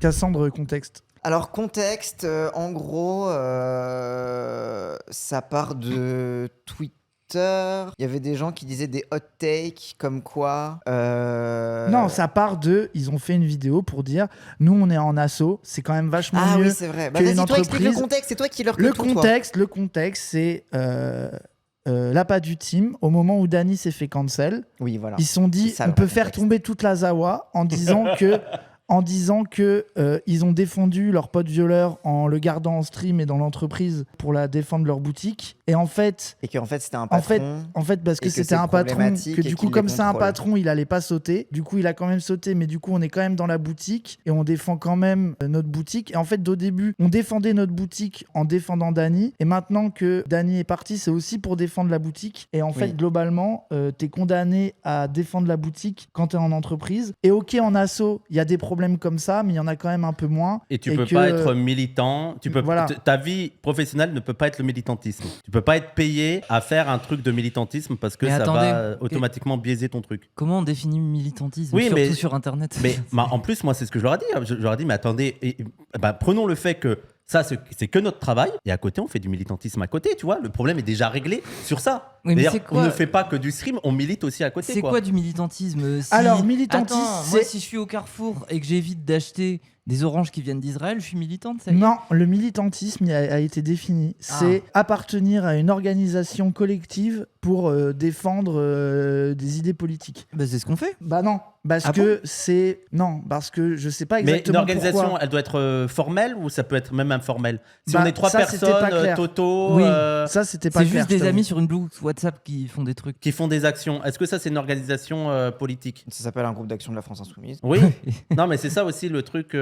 Cassandre, contexte. Alors, contexte, en gros, ça part de Twitter. Il y avait des gens qui disaient des hot takes comme quoi... Non, ça part de... Ils ont fait une vidéo pour dire, nous, on est en asso, c'est quand même vachement mieux oui, c'est vrai. que une Vas-y, toi, entreprise. explique le contexte, c'est toi qui leur Le contexte, c'est... l'appât du team, au moment où Dany s'est fait cancel, oui, voilà. ils se sont dit, ça, on peut faire tomber toute la Zawa en disant que ils ont défendu leur pote violeur en le gardant en stream et dans l'entreprise pour la défendre leur boutique. Et en fait, c'était un patron. En fait, parce que c'était un patron, que du coup, comme c'est un patron, il allait pas sauter. Du coup, il a quand même sauté, mais du coup, on est quand même dans la boutique et on défend quand même notre boutique. Et en fait, au début, on défendait notre boutique en défendant Dany. Et maintenant que Dany est parti, c'est aussi pour défendre la boutique. Et en fait, globalement, t'es condamné à défendre la boutique quand t'es en entreprise. Et ok, en asso, il y a des problèmes comme ça, mais il y en a quand même un peu moins. Et tu peux pas être militant. Ta vie professionnelle ne peut pas être le militantisme. Tu peux pas être payé à faire un truc de militantisme parce que va automatiquement biaiser ton truc. Comment on définit militantisme, surtout sur Internet? Mais en plus, moi, c'est ce que je leur ai dit. Je leur ai dit, mais attendez, prenons le fait que ça, c'est que notre travail. Et à côté, on fait du militantisme à côté, tu vois. Le problème est déjà réglé sur ça. Oui, d'ailleurs, on ne fait pas que du stream, on milite aussi à côté. C'est quoi du militantisme? Alors, militantisme, moi, si je suis au Carrefour et que j'évite d'acheter des oranges qui viennent d'Israël, je suis militante, ça y est. Non, le militantisme a été défini. C'est appartenir à une organisation collective pour défendre des idées politiques. C'est ce qu'on fait. Non. Parce que je sais pas exactement. Mais une organisation, pourquoi. elle doit être formelle ou ça peut être même informel? Si on est 3 personnes, Toto. Oui, ça c'était pas clair. C'est juste des amis sur une groupe WhatsApp qui font des trucs. Qui font des actions. Est-ce que ça c'est une organisation politique? Ça s'appelle un groupe d'action de la France Insoumise. Oui. Non, mais c'est ça aussi le truc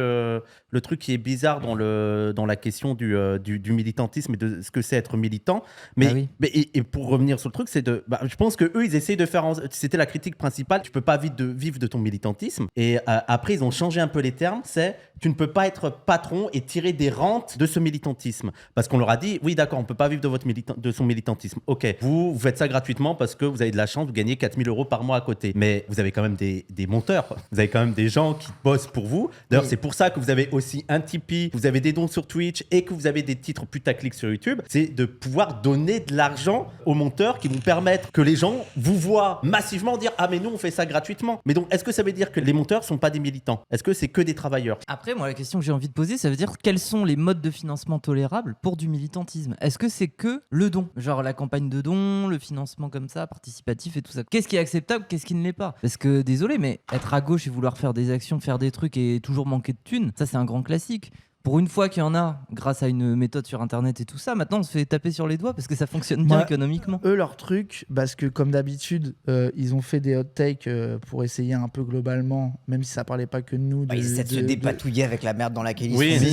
qui est bizarre dans la question du militantisme et de ce que c'est être militant. Mais, et pour revenir sur le truc, c'est je pense que eux ils essayent de faire. C'était la critique principale. Tu peux pas vivre de ton militantisme. Et après ils ont changé un peu les termes. C'est tu ne peux pas être patron et tirer des rentes de ce militantisme. Parce qu'on leur a dit, oui d'accord, on peut pas vivre de son militantisme. Ok, vous faites ça gratuitement parce que vous avez de la chance, vous gagnez 4 000 € par mois à côté. Mais vous avez quand même des monteurs, vous avez quand même des gens qui bossent pour vous. D'ailleurs, c'est pour ça que vous avez aussi un Tipeee, vous avez des dons sur Twitch et que vous avez des titres putaclic sur YouTube. C'est de pouvoir donner de l'argent aux monteurs qui vont permettre que les gens vous voient massivement dire « Ah mais nous on fait ça gratuitement ». Mais donc, est-ce que ça veut dire que les monteurs sont pas des militants? Est-ce que c'est que des travailleurs? Après, moi, la question que j'ai envie de poser, ça veut dire quels sont les modes de financement tolérables pour du militantisme? Est-ce que c'est que le don? Genre la campagne de dons, le financement comme ça, participatif et tout ça. Qu'est-ce qui est acceptable, qu'est-ce qui ne l'est pas? Parce que, désolé, mais être à gauche et vouloir faire des actions, faire des trucs et toujours manquer de thunes, ça c'est un grand classique. Pour une fois qu'il y en a, grâce à une méthode sur Internet et tout ça, maintenant on se fait taper sur les doigts parce que ça fonctionne bien économiquement. Eux, leur truc, parce que comme d'habitude, ils ont fait des hot takes pour essayer un peu globalement, même si ça parlait pas que de nous. Ils essaient de se dépatouiller avec la merde dans laquelle ils sont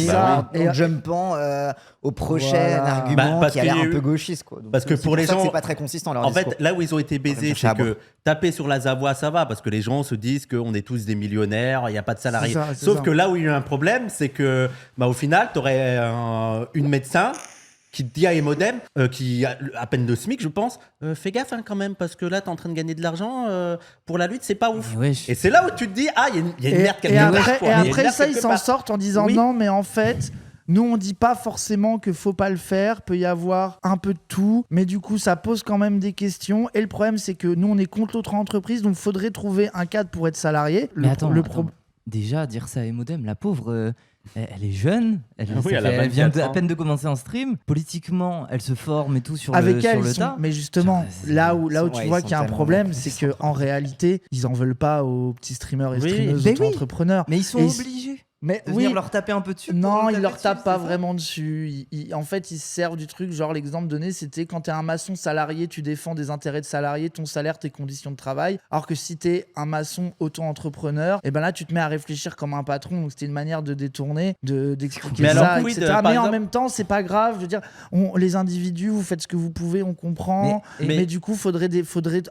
mis, en jumpant au prochain argument qui a l'air un peu gauchiste. Quoi. Donc, parce que pour les gens, c'est pas très consistant leur discours. En fait, là où ils ont été baisés, c'est que taper sur la Zawa, ça va, parce que les gens se disent qu'on est tous des millionnaires, il n'y a pas de salariés. Sauf que là où il y a eu un problème, c'est que au final, tu aurais une médecin qui te dit à Emodem, qui a à peine de SMIC, je pense, fais gaffe quand même, parce que là, tu es en train de gagner de l'argent, pour la lutte, c'est pas ouf. Et c'est là où tu te dis, il y a une merde quelque part. Et après ça, ils s'en sortent en disant non, mais en fait... Nous, on dit pas forcément qu'il faut pas le faire, peut y avoir un peu de tout, mais du coup, ça pose quand même des questions. Et le problème, c'est que nous, on est contre l'autre entreprise, donc il faudrait trouver un cadre pour être salarié. Mais attends. Déjà, dire ça à Emodem, la pauvre... Elle est jeune, elle vient à peine de commencer en stream. Politiquement, elle se forme et tout sur le tas. Mais justement, là où tu vois qu'il y a un problème, c'est qu'en réalité, ils en veulent pas aux petits streamers et streameuses auto-entrepreneurs. Mais ils sont obligés. Mais venir leur taper un peu dessus. Non, ils leur tapent pas vraiment dessus. En fait, ils se servent du truc. Genre, l'exemple donné, c'était quand t'es un maçon salarié, tu défends des intérêts de salariés, ton salaire, tes conditions de travail. Alors que si t'es un maçon auto-entrepreneur, et ben là, tu te mets à réfléchir comme un patron. Donc, c'était une manière de détourner, d'expliquer ça, etc. Mais en même temps, c'est pas grave. Je veux dire, les individus, vous faites ce que vous pouvez, on comprend. Mais du coup, faudrait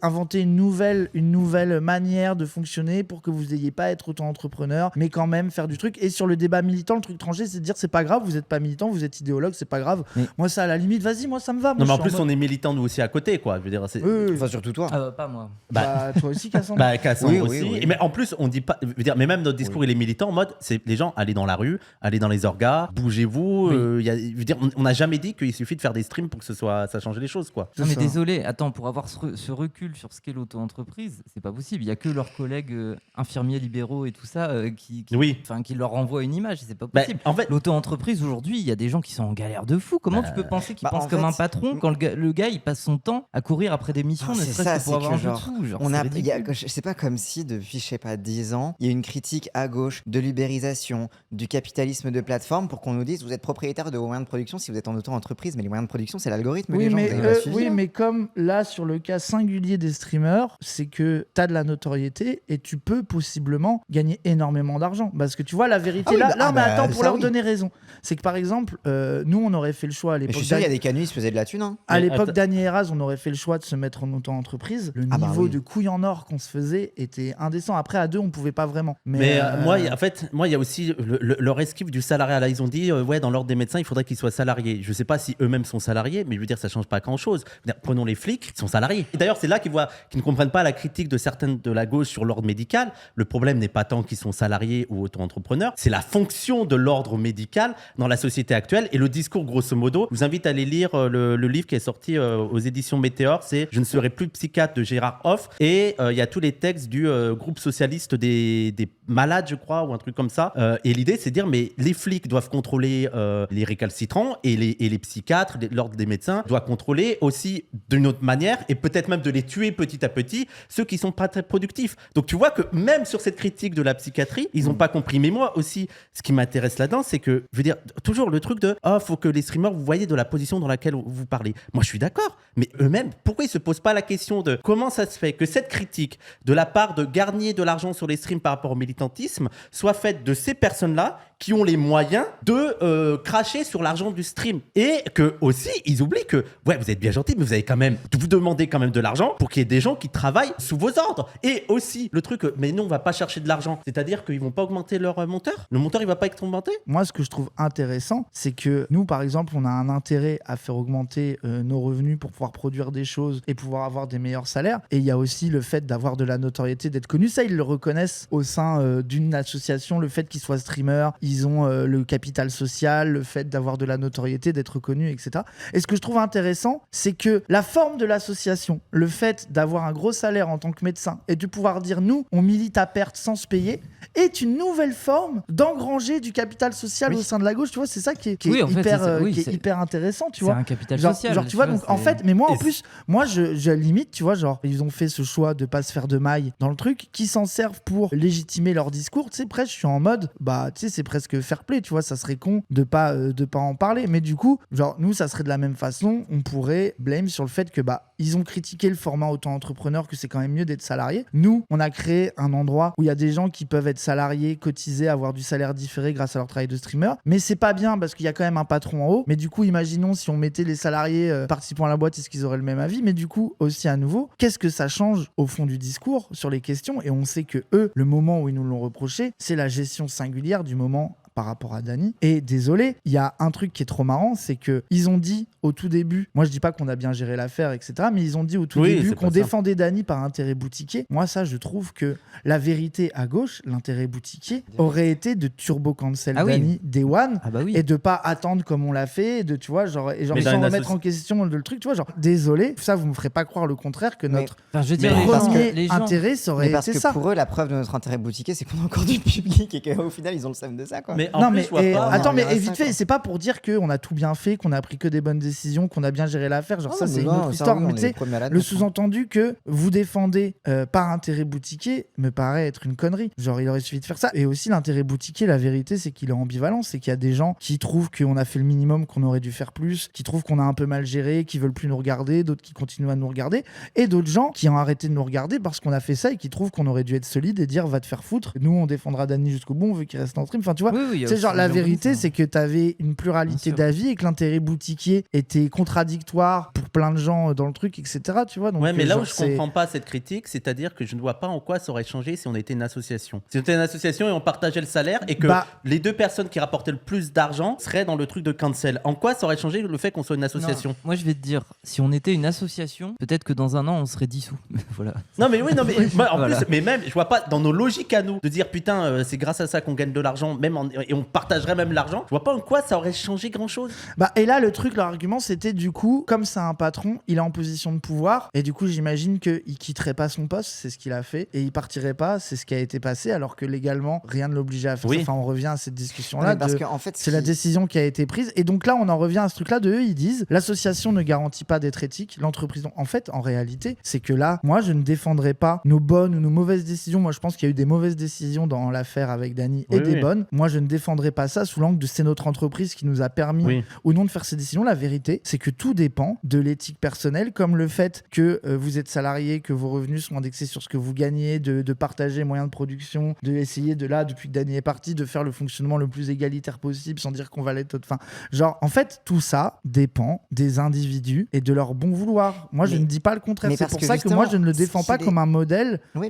inventer une nouvelle manière de fonctionner pour que vous n'ayez pas à être auto-entrepreneur, mais quand même faire du truc. truc. Et sur le débat militant, le truc tranché, c'est de dire c'est pas grave, vous êtes pas militant, vous êtes idéologue, c'est pas grave. Moi, ça à la limite, vas-y, moi ça me va. Moi, Non, mais en je suis plus, on est militants nous aussi à côté, quoi. Je veux dire, Enfin, surtout toi. Pas moi. Bah, toi aussi, Cassandre. Bah, Cassandre Oui, aussi. oui. Mais en plus, on dit pas. Je veux dire, mais même notre discours, il est militant en mode c'est les gens, allez dans la rue, allez dans les orgas, bougez-vous. Je veux dire, on n'a jamais dit qu'il suffit de faire des streams pour que ça change les choses, quoi. Non mais ça. désolé, attends, pour avoir ce recul sur ce qu'est l'auto-entreprise, c'est pas possible. Il y a que leurs collègues infirmiers libéraux et tout ça qui leur renvoient une image. C'est pas possible. En fait, L'auto-entreprise aujourd'hui, il y a des gens qui sont en galère de fou. Comment tu peux penser qu'ils pensent comme un patron quand le gars il passe son temps à courir après des missions, ne serait-ce que pour avoir un peu de sous. C'est pas comme si depuis, je sais pas, 10 ans, il y a une critique à gauche de l'ubérisation, du capitalisme de plateforme pour qu'on nous dise vous êtes propriétaire de vos moyens de production si vous êtes en auto-entreprise, mais les moyens de production, c'est l'algorithme. Oui, les gens, mais, vous avez pas suivi, hein. mais comme là, sur le cas singulier des streamers, c'est que tu as de la notoriété et tu peux possiblement gagner énormément d'argent. Parce que tu vois, la vérité, mais attends, pour leur donner raison, c'est que par exemple, nous, on aurait fait le choix à Mais l'époque. je suis sûr, il y a des canus, ils se faisaient de la thune. Hein. À l'époque d'Annie Eraz, on aurait fait le choix de se mettre en auto-entreprise. Le niveau de couilles en or qu'on se faisait était indécent. Après, à deux, on pouvait pas vraiment. Mais moi, il y a aussi leur esquive du salariat. Là, ils ont dit, dans l'ordre des médecins, il faudrait qu'ils soient salariés. Je sais pas si eux-mêmes sont salariés, mais je veux dire, ça change pas grand-chose. Prenons les flics, ils sont salariés. Et d'ailleurs, c'est là qu'ils ne comprennent pas la critique de certaines de la gauche sur l'ordre médical. Le problème n'est pas tant qu'ils sont salariés ou auto-entrepreneurs, c'est la fonction de l'ordre médical dans la société actuelle et le discours, grosso modo. Je vous invite à aller lire le livre qui est sorti aux éditions Météor, c'est Je ne serai plus psychiatre de Gérard Hoff. Et il y a tous les textes du groupe socialiste des malades, je crois, ou un truc comme ça. Et l'idée, c'est de dire, mais les flics doivent contrôler les récalcitrants et les psychiatres, l'ordre des médecins doit contrôler aussi d'une autre manière et peut-être même de les tuer petit à petit, ceux qui sont pas très productifs. Donc tu vois que même sur cette critique de la psychiatrie, ils n'ont pas compris. Mais moi aussi, ce qui m'intéresse là-dedans, c'est que, je veux dire, toujours le truc de faut que les streamers, vous voyez de la position dans laquelle vous parlez. Moi, je suis d'accord, mais eux-mêmes, pourquoi ils se posent pas la question de comment ça se fait que cette critique de la part de gagner de l'argent sur les streams par rapport au militantisme soit faite de ces personnes-là qui ont les moyens de cracher sur l'argent du stream. Et que aussi, ils oublient que, ouais, vous êtes bien gentil, mais vous avez quand même, vous demandez quand même de l'argent pour qu'il y ait des gens qui travaillent sous vos ordres. Et aussi, le truc, mais non, on va pas chercher de l'argent. C'est-à-dire qu'ils vont pas augmenter leur monteur. Le monteur, il va pas être augmenté. Moi, ce que je trouve intéressant, c'est que nous, par exemple, on a un intérêt à faire augmenter nos revenus pour pouvoir produire des choses et pouvoir avoir des meilleurs salaires. Et il y a aussi le fait d'avoir de la notoriété, d'être connu. Ça, ils le reconnaissent au sein d'une association, le fait qu'ils soient streamers, ils ont le capital social, le fait d'avoir de la notoriété, d'être reconnus, etc. Et ce que je trouve intéressant, c'est que la forme de l'association, le fait d'avoir un gros salaire en tant que médecin et de pouvoir dire nous, on milite à perte sans se payer, est une nouvelle forme d'engranger du capital social au sein de la gauche. Tu vois, c'est ça qui est hyper intéressant. Tu vois, c'est un capital genre, social. Genre, tu vois, donc en fait, mais moi en plus, moi je limite, tu vois, genre, ils ont fait ce choix de pas se faire de maille dans le truc, qui s'en servent pour légitimer leur discours. Tu sais, presque, je suis en mode, bah, tu sais, c'est presque fair play, tu vois, ça serait con de pas en parler. Mais du coup, genre, nous, ça serait de la même façon, on pourrait blame sur le fait que, bah, ils ont critiqué le format auto-entrepreneur, que c'est quand même mieux d'être salarié. Nous, on a créé un endroit où il y a des gens qui peuvent être salariés, cotiser, avoir du salaire différé grâce à leur travail de streamer. Mais c'est pas bien parce qu'il y a quand même un patron en haut. Mais du coup, imaginons si on mettait les salariés participant à la boîte, est-ce qu'ils auraient le même avis? Mais du coup, aussi à nouveau, qu'est-ce que ça change au fond du discours sur les questions? Et on sait que eux, le moment où ils nous l'ont reproché, c'est la gestion singulière du moment par rapport à Dany. Et désolé, il y a un truc qui est trop marrant, c'est que ils ont dit au tout début, moi je dis pas qu'on a bien géré l'affaire, etc., mais ils ont dit au tout début qu'on défendait Dany par intérêt boutiquier. Moi ça, je trouve que la vérité à gauche, l'intérêt boutiquier, aurait été de turbo cancel Dany Day One et de pas attendre comme on l'a fait, de, tu vois, genre, et genre sans remettre en question le truc, tu vois, genre, désolé, ça vous me ferez pas croire le contraire que notre premier intérêt, ça aurait été ça. Parce que pour eux, la preuve de notre intérêt boutiquier, c'est qu'on a encore du public et qu'au final, ils ont le seum de ça, quoi. Vite fait, c'est pas pour dire qu'on a tout bien fait, qu'on a pris que des bonnes décisions, qu'on a bien géré l'affaire. Genre, ça, c'est une autre histoire. Mais tu sais, le sous-entendu que vous défendez par intérêt boutiquier me paraît être une connerie. Genre, il aurait suffi de faire ça. Et aussi, l'intérêt boutiquier, la vérité, c'est qu'il est ambivalent. C'est qu'il y a des gens qui trouvent qu'on a fait le minimum, qu'on aurait dû faire plus, qui trouvent qu'on a un peu mal géré, qui veulent plus nous regarder, d'autres qui continuent à nous regarder, et d'autres gens qui ont arrêté de nous regarder parce qu'on a fait ça et qui trouvent qu'on aurait dû être solide et dire va te faire foutre. Nous, on défendra Dany jusqu'au bout, on veut qu'il reste en stream. Enfin, tu vois. il y a C'est aussi genre, la des vérité, organismes. c'est que t'avais une pluralité d'avis et que l'intérêt boutiquier était contradictoire pour plein de gens dans le truc, etc. Tu vois, donc, Ouais, mais là genre, où je comprends pas cette critique, c'est-à-dire que je ne vois pas en quoi ça aurait changé si on était une association. Si on était une association et on partageait le salaire et que les deux personnes qui rapportaient le plus d'argent seraient dans le truc de cancel, en quoi ça aurait changé le fait qu'on soit une association? Non, moi, je vais te dire, si on était une association, peut-être que dans un an, on serait dissous. Voilà. Non mais oui, non mais moi, en Voilà. plus, mais même, je vois pas dans nos logiques à nous de dire putain, c'est grâce à ça qu'on gagne de l'argent, et on partagerait même l'argent. Je vois pas en quoi ça aurait changé grand-chose. Et là, le truc, leur argument, c'était du coup, comme c'est un patron, il est en position de pouvoir, et du coup, j'imagine qu'il quitterait pas son poste, c'est ce qu'il a fait, et il partirait pas, c'est ce qui a été passé, alors que légalement, rien ne l'obligeait à faire ça. Enfin, on revient à cette discussion-là. Parce que, en fait, c'est la décision qui a été prise, et donc là, on en revient à ce truc-là de eux, ils disent, l'association ne garantit pas d'être éthique, l'entreprise. En fait, en réalité, c'est que là, moi, je ne défendrai pas nos bonnes ou nos mauvaises décisions. Moi, je pense qu'il y a eu des mauvaises décisions dans l'affaire avec Dany et des bonnes. Moi, je ne défendrai pas ça sous l'angle de c'est notre entreprise qui nous a permis ou non de faire ces décisions. La vérité, c'est que tout dépend de l'éthique personnelle, comme le fait que vous êtes salarié, que vos revenus sont indexés sur ce que vous gagnez, de partager moyens de production, d'essayer depuis que Dany est parti, de faire le fonctionnement le plus égalitaire possible sans dire qu'on va l'être. Enfin, genre, en fait, tout ça dépend des individus et de leur bon vouloir. Moi, je ne dis pas le contraire. C'est pour ça que moi, je ne le défends pas comme un modèle bon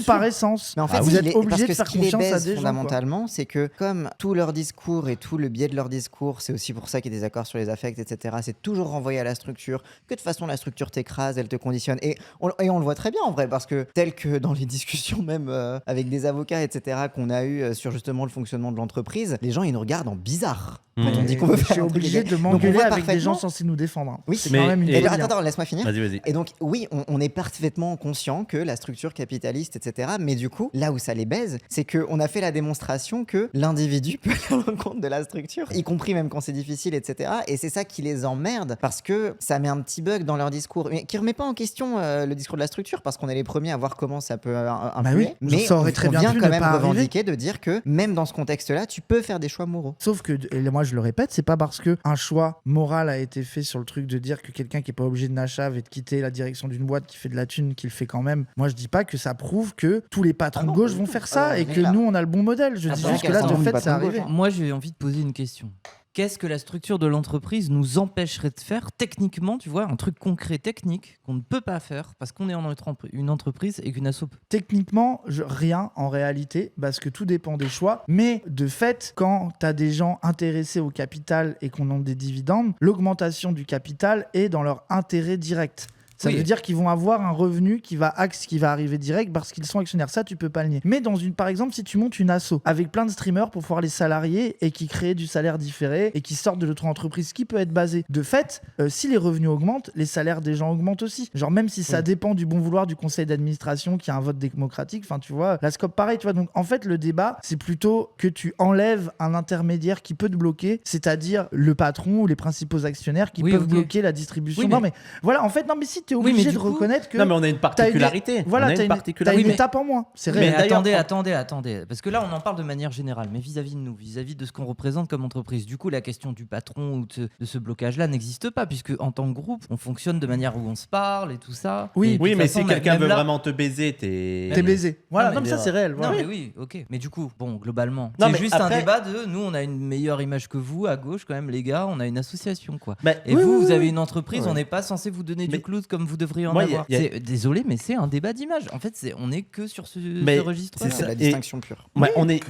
par essence. Mais en fait, vous êtes obligé de faire ce qui les confiance à baise des gens. fondamentalement, c'est que comme tout leur discours et tout le biais de leur discours, c'est aussi pour ça qu'il y a des accords sur les affects, etc. C'est toujours renvoyé à la structure, que de toute façon la structure t'écrase, elle te conditionne. Et on le voit très bien en vrai, parce que tel que dans les discussions même avec des avocats, etc. qu'on a eu sur justement le fonctionnement de l'entreprise, les gens ils nous regardent en bizarre. Quand on dit qu'on veut Je faire suis un truc obligé légal. de Donc, on m'engueuler voit avec des parfaitement- gens censés nous défendre. Oui, c'est quand même une folie, hein. attends, laisse-moi finir. Vas-y. Et donc, oui, on est parfaitement conscient que la structure capitaliste, etc. Mais du coup, là où ça les baise, c'est qu'on a fait la démonstration que l'individu peut aller à l'encontre de la structure, y compris même quand c'est difficile, etc. Et c'est ça qui les emmerde, parce que ça met un petit bug dans leur discours, mais qui remet pas en question le discours de la structure, parce qu'on est les premiers à voir comment ça peut influer. oui, mais ça aurait très bien vient pu quand ne même pas revendiquer de dire que même dans ce contexte-là, tu peux faire des choix moraux. Sauf que, et moi je le répète, c'est pas parce que un choix moral a été fait sur le truc de dire que quelqu'un qui est pas obligé de Nachav et de quitter la direction d'une boîte qui fait de la thune, qu'il fait quand même. Moi je dis pas que ça prouve que tous les patrons de gauche vont faire ça et que nous on a le bon modèle. Je dis juste que là de fait c'est arrivé. Moi j'ai envie de poser une question. Qu'est-ce que la structure de l'entreprise nous empêcherait de faire techniquement, tu vois, un truc concret, technique, qu'on ne peut pas faire parce qu'on est une entreprise et qu'une asso peut. Techniquement, rien en réalité, parce que tout dépend des choix. Mais de fait, quand tu as des gens intéressés au capital et qu'on a des dividendes, l'augmentation du capital est dans leur intérêt direct. Ça veut dire qu'ils vont avoir un revenu qui va arriver direct parce qu'ils sont actionnaires. Ça, tu peux pas le nier. Mais par exemple, si tu montes une asso avec plein de streamers pour pouvoir les salariés et qui créent du salaire différé et qui sortent de l'autre entreprise, qui peut être basé de fait, si les revenus augmentent, les salaires des gens augmentent aussi. Genre même si ça dépend du bon vouloir du conseil d'administration qui a un vote démocratique. Enfin, tu vois, la scope pareil, tu vois. Donc en fait, le débat, c'est plutôt que tu enlèves un intermédiaire qui peut te bloquer, c'est-à-dire le patron ou les principaux actionnaires qui peuvent bloquer la distribution. Non mais voilà, en fait, non mais si t'es obligé de reconnaître que. Non, mais on a une particularité. Voilà, t'as une étape en moins. C'est réel. Mais attendez. Parce que là, on en parle de manière générale, mais vis-à-vis de nous, vis-à-vis de ce qu'on représente comme entreprise. Du coup, la question du patron ou de ce blocage-là n'existe pas, puisque en tant que groupe, on fonctionne de manière où on se parle et tout ça. Oui, mais si quelqu'un veut vraiment te baiser, t'es baisé. Voilà, non, mais ça, c'est réel. Non, mais oui, ok. Mais du coup, bon, globalement, c'est juste un débat de nous, on a une meilleure image que vous, à gauche, quand même, les gars, on a une association, quoi. Et vous avez une entreprise, on n'est pas censé vous donner du clout comme vous devriez en avoir. Désolé, mais c'est un débat d'image. En fait, on est que sur ce registre-là. C'est la distinction pure.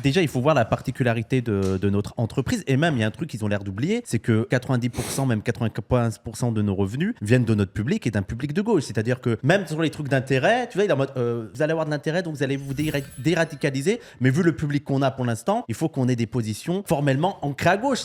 Déjà, il faut voir la particularité de notre entreprise. Et même, il y a un truc qu'ils ont l'air d'oublier, c'est que 90%, même 95% de nos revenus viennent de notre public et d'un public de gauche. C'est-à-dire que même sur les trucs d'intérêt, tu vois, il est en mode, vous allez avoir de l'intérêt, donc vous allez vous déradicaliser. Mais vu le public qu'on a pour l'instant, il faut qu'on ait des positions formellement ancrées à gauche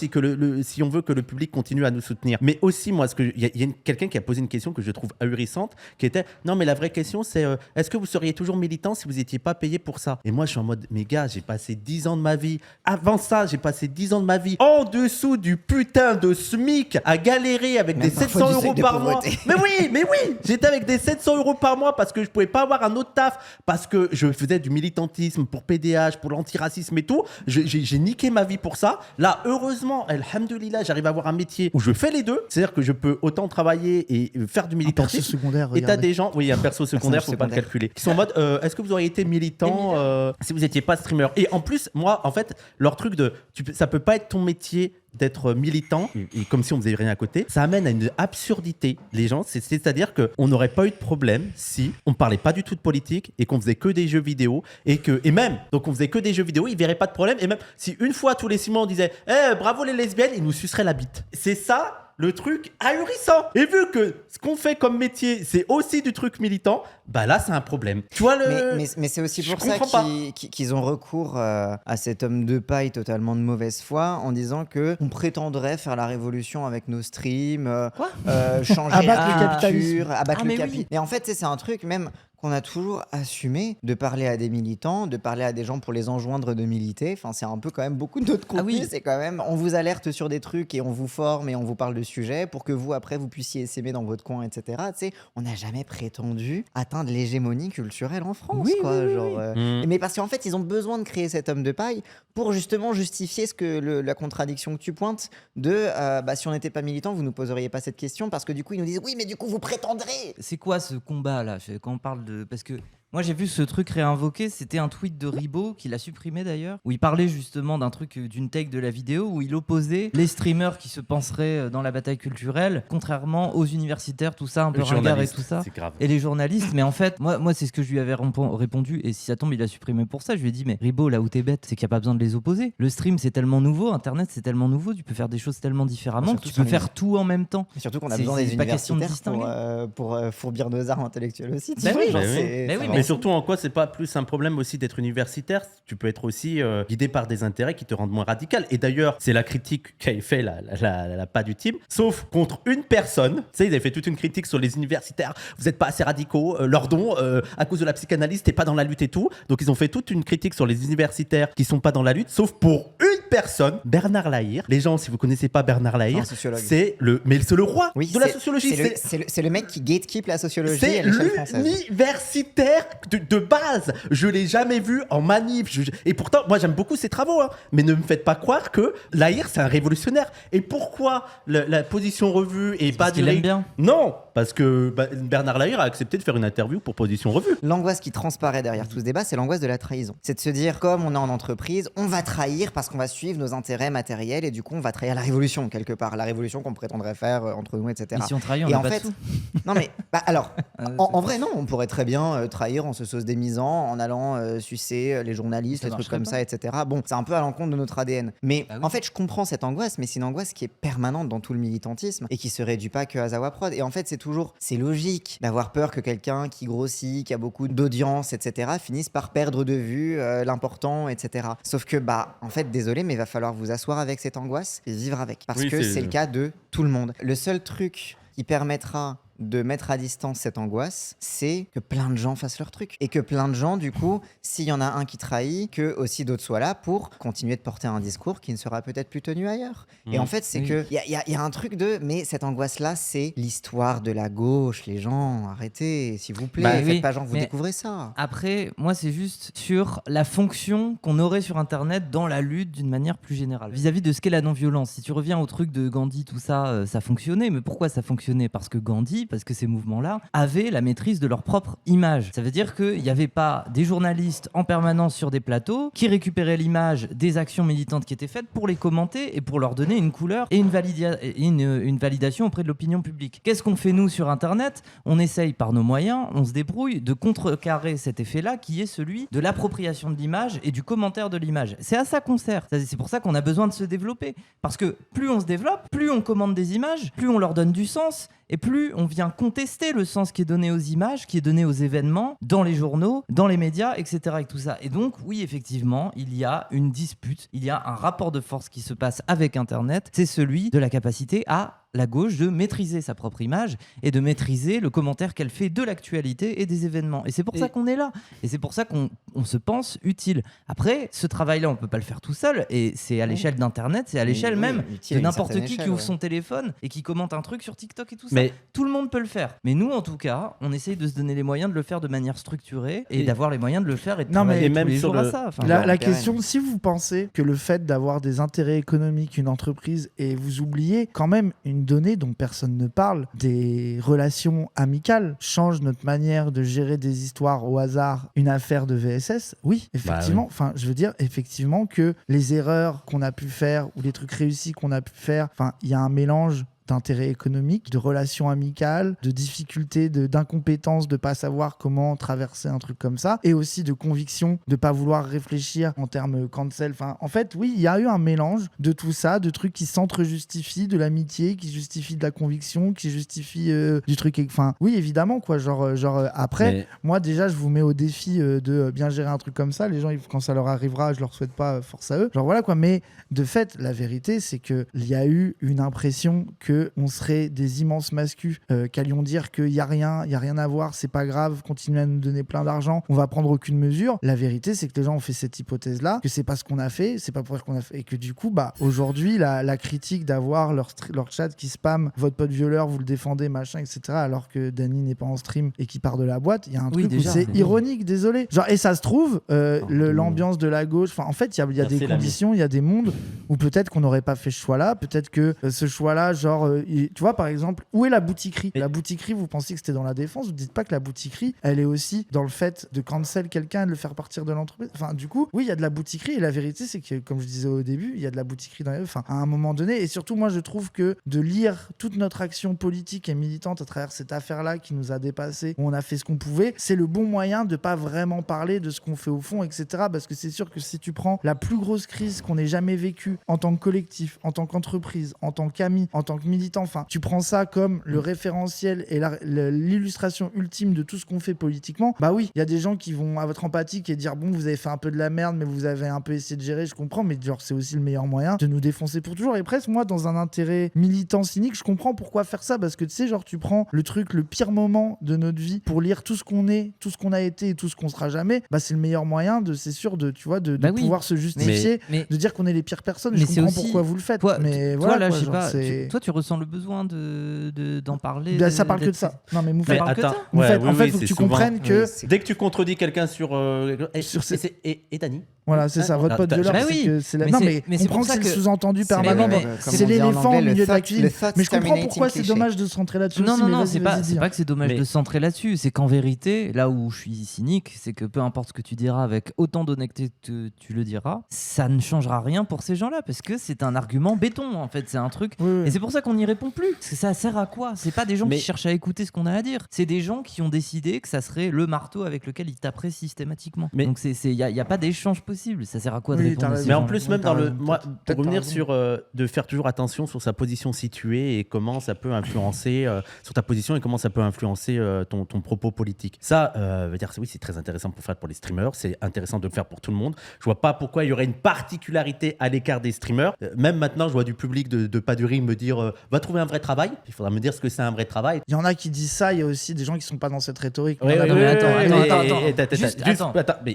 si on veut que le public continue à nous soutenir. Mais aussi, moi, il y a quelqu'un qui a posé une question que je trouve ahurissante, qui était non, mais la vraie question, c'est est-ce que vous seriez toujours militant si vous n'étiez pas payé pour ça? Et moi, je suis en mode, mais gars, j'ai passé 10 ans de ma vie. Avant ça, j'ai passé 10 ans de ma vie en dessous du putain de SMIC à galérer avec des 700 euros par mois. Mais oui, j'étais avec des 700 euros par mois parce que je pouvais pas avoir un autre taf, parce que je faisais du militantisme pour PDH, pour l'antiracisme et tout. J'ai niqué ma vie pour ça. Là, heureusement, alhamdoulilah, j'arrive à avoir un métier où je fais les deux. C'est-à-dire que je peux autant travailler et faire du militantisme. politique. secondaire, Et t'as regardez. des gens, oui, un perso secondaire, faut pas le secondaire. calculer, qui sont en mode est-ce que vous auriez été militant si vous étiez pas streamer? Et en plus, moi, en fait, leur truc de ça peut pas être ton métier d'être militant, et comme si on faisait rien à côté, ça amène à une absurdité. Les gens, c'est-à-dire qu'on n'aurait pas eu de problème si on parlait pas du tout de politique et qu'on faisait que des jeux vidéo et même, donc on faisait que des jeux vidéo, ils verraient pas de problème. Et même si une fois tous les 6 mois on disait bravo les lesbiennes, ils nous suceraient la bite. C'est ça le truc ahurissant. Et vu que ce qu'on fait comme métier, c'est aussi du truc militant, bah là, c'est un problème. Tu vois Mais c'est aussi Je pour ça comprends pas. qu'ils ont recours à cet homme de paille totalement de mauvaise foi en disant qu'on prétendrait faire la révolution avec nos streams, changer Abattre la le capitalisme. culture, abattre le mais capitalisme. Et en fait, c'est un truc même qu'on a toujours assumé de parler à des militants, de parler à des gens pour les enjoindre de militer. Enfin, c'est un peu quand même beaucoup de notre contenu. C'est quand même, on vous alerte sur des trucs et on vous forme et on vous parle de sujets pour que vous, après, vous puissiez s'aimer dans votre coin, etc. Tu sais, on n'a jamais prétendu atteindre l'hégémonie culturelle en France, Mais parce qu'en fait, ils ont besoin de créer cet homme de paille pour justement justifier la contradiction que tu pointes de si on n'était pas militant, vous nous poseriez pas cette question parce que du coup, ils nous disent oui, mais du coup, vous prétendrez. C'est quoi ce combat là quand on parle de... Parce que moi j'ai vu ce truc réinvoqué, c'était un tweet de Ribot qu'il a supprimé d'ailleurs, où il parlait justement d'un truc, d'une take de la vidéo où il opposait les streamers qui se penseraient dans la bataille culturelle, contrairement aux universitaires, tout ça, un peu ringard et tout ça, et les journalistes. Mais en fait, moi c'est ce que je lui avais répondu, et si ça tombe il a supprimé pour ça. Je lui ai dit mais Ribot, là où t'es bête, c'est qu'il n'y a pas besoin de les opposer. Le stream c'est tellement nouveau, internet c'est tellement nouveau, tu peux faire des choses tellement différemment que tu peux faire tout en même temps. Et surtout qu'on a besoin des universitaires pour fourbir nos arts intellectuels aussi. Mais surtout, en quoi c'est pas plus un problème aussi d'être universitaire? Tu peux être aussi guidé par des intérêts qui te rendent moins radical. Et d'ailleurs, c'est la critique qu'avait fait la pas du team, sauf contre une personne. Tu sais, ils avaient fait toute une critique sur les universitaires. Vous n'êtes pas assez radicaux, leur don, à cause de la psychanalyse, t'es pas dans la lutte et tout. Donc ils ont fait toute une critique sur les universitaires qui sont pas dans la lutte, sauf pour une personne, Bernard Lahire. Les gens, si vous connaissez pas Bernard Lahire, c'est le roi de la sociologie. C'est le mec qui gatekeep la sociologie à l'échelle française. C'est l'universitaire de base. Je l'ai jamais vu en manif. Et pourtant, moi j'aime beaucoup ses travaux, hein. Mais ne me faites pas croire que Lahire c'est un révolutionnaire. Et pourquoi la Position Revue et pas qu'il l'aime bien? Non, parce que Bernard Lahire a accepté de faire une interview pour Position Revue. L'angoisse qui transparaît derrière tout ce débat, c'est l'angoisse de la trahison. C'est de se dire, comme on est en entreprise, on va trahir parce qu'on va suivre nos intérêts matériels et du coup on va trahir la révolution quelque part, la révolution qu'on prétendrait faire entre nous, etc. Mais si on trahit, on et n'a en pas fait, de sous. non mais alors, en vrai non, on pourrait très bien trahir en se sauce démisant, en allant sucer les journalistes, les trucs comme ça, etc. Bon, c'est un peu à l'encontre de notre ADN. Mais en fait, je comprends cette angoisse, mais c'est une angoisse qui est permanente dans tout le militantisme et qui se réduit pas que à Zawa Prod. Et en fait, c'est logique d'avoir peur que quelqu'un qui grossit, qui a beaucoup d'audience, etc., finisse par perdre de vue l'important, etc. Sauf que, en fait, désolé, mais il va falloir vous asseoir avec cette angoisse et vivre avec. Parce que c'est le cas de tout le monde. Le seul truc qui permettra de mettre à distance cette angoisse, c'est que plein de gens fassent leur truc. Et que plein de gens, du coup, s'il y en a un qui trahit, que aussi d'autres soient là pour continuer de porter un discours qui ne sera peut-être plus tenu ailleurs. Et en fait, c'est que il y a un truc mais cette angoisse-là, c'est l'histoire de la gauche. Les gens, arrêtez, s'il vous plaît. Faites pas genre, vous découvrez ça. Après, moi, c'est juste sur la fonction qu'on aurait sur Internet dans la lutte d'une manière plus générale. Vis-à-vis de ce qu'est la non-violence. Si tu reviens au truc de Gandhi, tout ça, ça fonctionnait. Mais pourquoi ça fonctionnait? Parce que ces mouvements-là avaient la maîtrise de leur propre image. Ça veut dire qu'il n'y avait pas des journalistes en permanence sur des plateaux qui récupéraient l'image des actions militantes qui étaient faites pour les commenter et pour leur donner une couleur et une validation auprès de l'opinion publique. Qu'est-ce qu'on fait nous sur Internet? On essaye par nos moyens, on se débrouille de contrecarrer cet effet-là qui est celui de l'appropriation de l'image et du commentaire de l'image. C'est à ça qu'on sert. C'est pour ça qu'on a besoin de se développer. Parce que plus on se développe, plus on commande des images, plus on leur donne du sens, et plus on vient contester le sens qui est donné aux images, qui est donné aux événements, dans les journaux, dans les médias, etc. Et tout ça. Et donc, oui, effectivement, il y a une dispute, il y a un rapport de force qui se passe avec Internet. C'est celui de la capacité à la gauche de maîtriser sa propre image et de maîtriser le commentaire qu'elle fait de l'actualité et des événements. Et c'est pour ça qu'on est là. Et c'est pour ça qu'on se pense utile. Après, ce travail-là, on ne peut pas le faire tout seul. Et c'est à l'échelle d'Internet, c'est à l'échelle même de n'importe qui ouvre son téléphone et qui commente un truc sur TikTok et tout ça. Mais tout le monde peut le faire. Mais nous, en tout cas, on essaye de se donner les moyens de le faire de manière structurée et d'avoir les moyens de le faire et de travailler tous les jours à ça. Enfin, la question, si vous pensez que le fait d'avoir des intérêts économiques, une entreprise, et vous oubliez quand même une donné, dont personne ne parle, des relations amicales, change notre manière de gérer des histoires au hasard, une affaire de VSS, oui, effectivement. Enfin, je veux dire, effectivement, que les erreurs qu'on a pu faire ou les trucs réussis qu'on a pu faire, enfin, il y a un mélange d'intérêts économiques, de relations amicales, de difficultés, d'incompétence, de pas savoir comment traverser un truc comme ça, et aussi de conviction, de pas vouloir réfléchir en termes cancel. Enfin, en fait, oui, il y a eu un mélange de tout ça, de trucs qui s'entre-justifient, de l'amitié, qui justifient de la conviction, qui justifient du truc. Enfin, oui, évidemment, quoi. Genre après, moi, déjà, je vous mets au défi de bien gérer un truc comme ça. Les gens, quand ça leur arrivera, je leur souhaite pas force à eux. Genre voilà, quoi. Mais de fait, la vérité, c'est qu'il y a eu une impression que on serait des immenses mascus qui allions dire qu'il n'y a rien à voir, c'est pas grave, continuez à nous donner plein d'argent, on va prendre aucune mesure. La vérité, c'est que les gens ont fait cette hypothèse-là, que c'est pas ce qu'on a fait, c'est pas pour ce qu'on a fait, et que du coup, aujourd'hui, la critique d'avoir leur chat qui spam, votre pote violeur, vous le défendez, machin, etc., alors que Dany n'est pas en stream et qui part de la boîte, il y a un truc où c'est ironique, désolé. Genre, et ça se trouve, l'ambiance de la gauche, enfin, en fait, il y a des conditions, il y a des mondes où peut-être qu'on n'aurait pas fait ce choix-là, peut-être que ce choix-là, genre, tu vois, par exemple, où est la boutiquerie ? La boutiquerie, vous pensiez que c'était dans la défense, vous dites pas que la boutiquerie, elle est aussi dans le fait de cancel quelqu'un et de le faire partir de l'entreprise. Enfin, du coup, oui, il y a de la boutiquerie, et la vérité, c'est que, comme je disais au début, il y a de la boutiquerie dans les... Enfin, à un moment donné, et surtout, moi, je trouve que de lire toute notre action politique et militante à travers cette affaire-là qui nous a dépassés, où on a fait ce qu'on pouvait, c'est le bon moyen de pas vraiment parler de ce qu'on fait au fond, etc. Parce que c'est sûr que si tu prends la plus grosse crise qu'on ait jamais vécue en tant que collectif, en tant qu'entreprise, en tant qu'ami, en tant que militant, enfin, tu prends ça comme le référentiel et l'illustration ultime de tout ce qu'on fait politiquement, bah oui, il y a des gens qui vont être empathiques et dire bon, vous avez fait un peu de la merde, mais vous avez un peu essayé de gérer, je comprends, mais genre c'est aussi le meilleur moyen de nous défoncer pour toujours. Et presque, moi, dans un intérêt militant cynique, je comprends pourquoi faire ça, parce que tu sais, genre, tu prends le truc, le pire moment de notre vie pour lire tout ce qu'on est, tout ce qu'on a été et tout ce qu'on sera jamais, bah c'est le meilleur moyen c'est sûr, de, tu vois, de pouvoir se justifier, de dire qu'on est les pires personnes. Mais je comprends aussi pourquoi vous le faites. Toi, mais toi, voilà, là, quoi, je sais genre, pas, toi, tu ressens le besoin d'en parler. Ça parle que de ça. Non, mais Moufette, en fait, faut que tu comprennes que dès que tu contredis quelqu'un sur et Dany. Voilà, c'est ça, votre pote violeur, c'est la... Non, mais comprends que c'est le sous-entendu permanent. C'est l'éléphant au milieu de la cuisine. Mais je comprends pourquoi c'est dommage de se centrer là-dessus. Non, c'est pas que c'est dommage de se centrer là-dessus. C'est qu'en vérité, là où je suis cynique, c'est que peu importe ce que tu diras avec autant d'honnêteté que tu le diras, ça ne changera rien pour ces gens-là, parce que c'est un argument béton, en fait. C'est un truc. Et c'est pour ça qu'on n'y répond plus. Parce que ça sert à quoi ? C'est pas des gens qui cherchent à écouter ce qu'on a à dire. C'est des gens qui ont décidé que ça serait le marteau avec lequel ils taperaient systématiquement. Donc il y a pas d'échange possible. Ça sert à quoi de répondre à ces Mais en gens-là ? plus, même pour revenir sur de faire toujours attention sur sa position située et comment ça peut influencer sur ta position et comment ça peut influencer ton propos politique. Ça, veut dire oui, c'est très intéressant pour les streamers. C'est intéressant de le faire pour tout le monde. Je vois pas pourquoi il y aurait une particularité à l'écart des streamers. Même maintenant, je vois du public de Pas du Rire me dire va trouver un vrai travail. Il faudra me dire ce que c'est un vrai travail. Il y en a qui disent ça. Il y a aussi des gens qui sont pas dans cette rhétorique. Attends.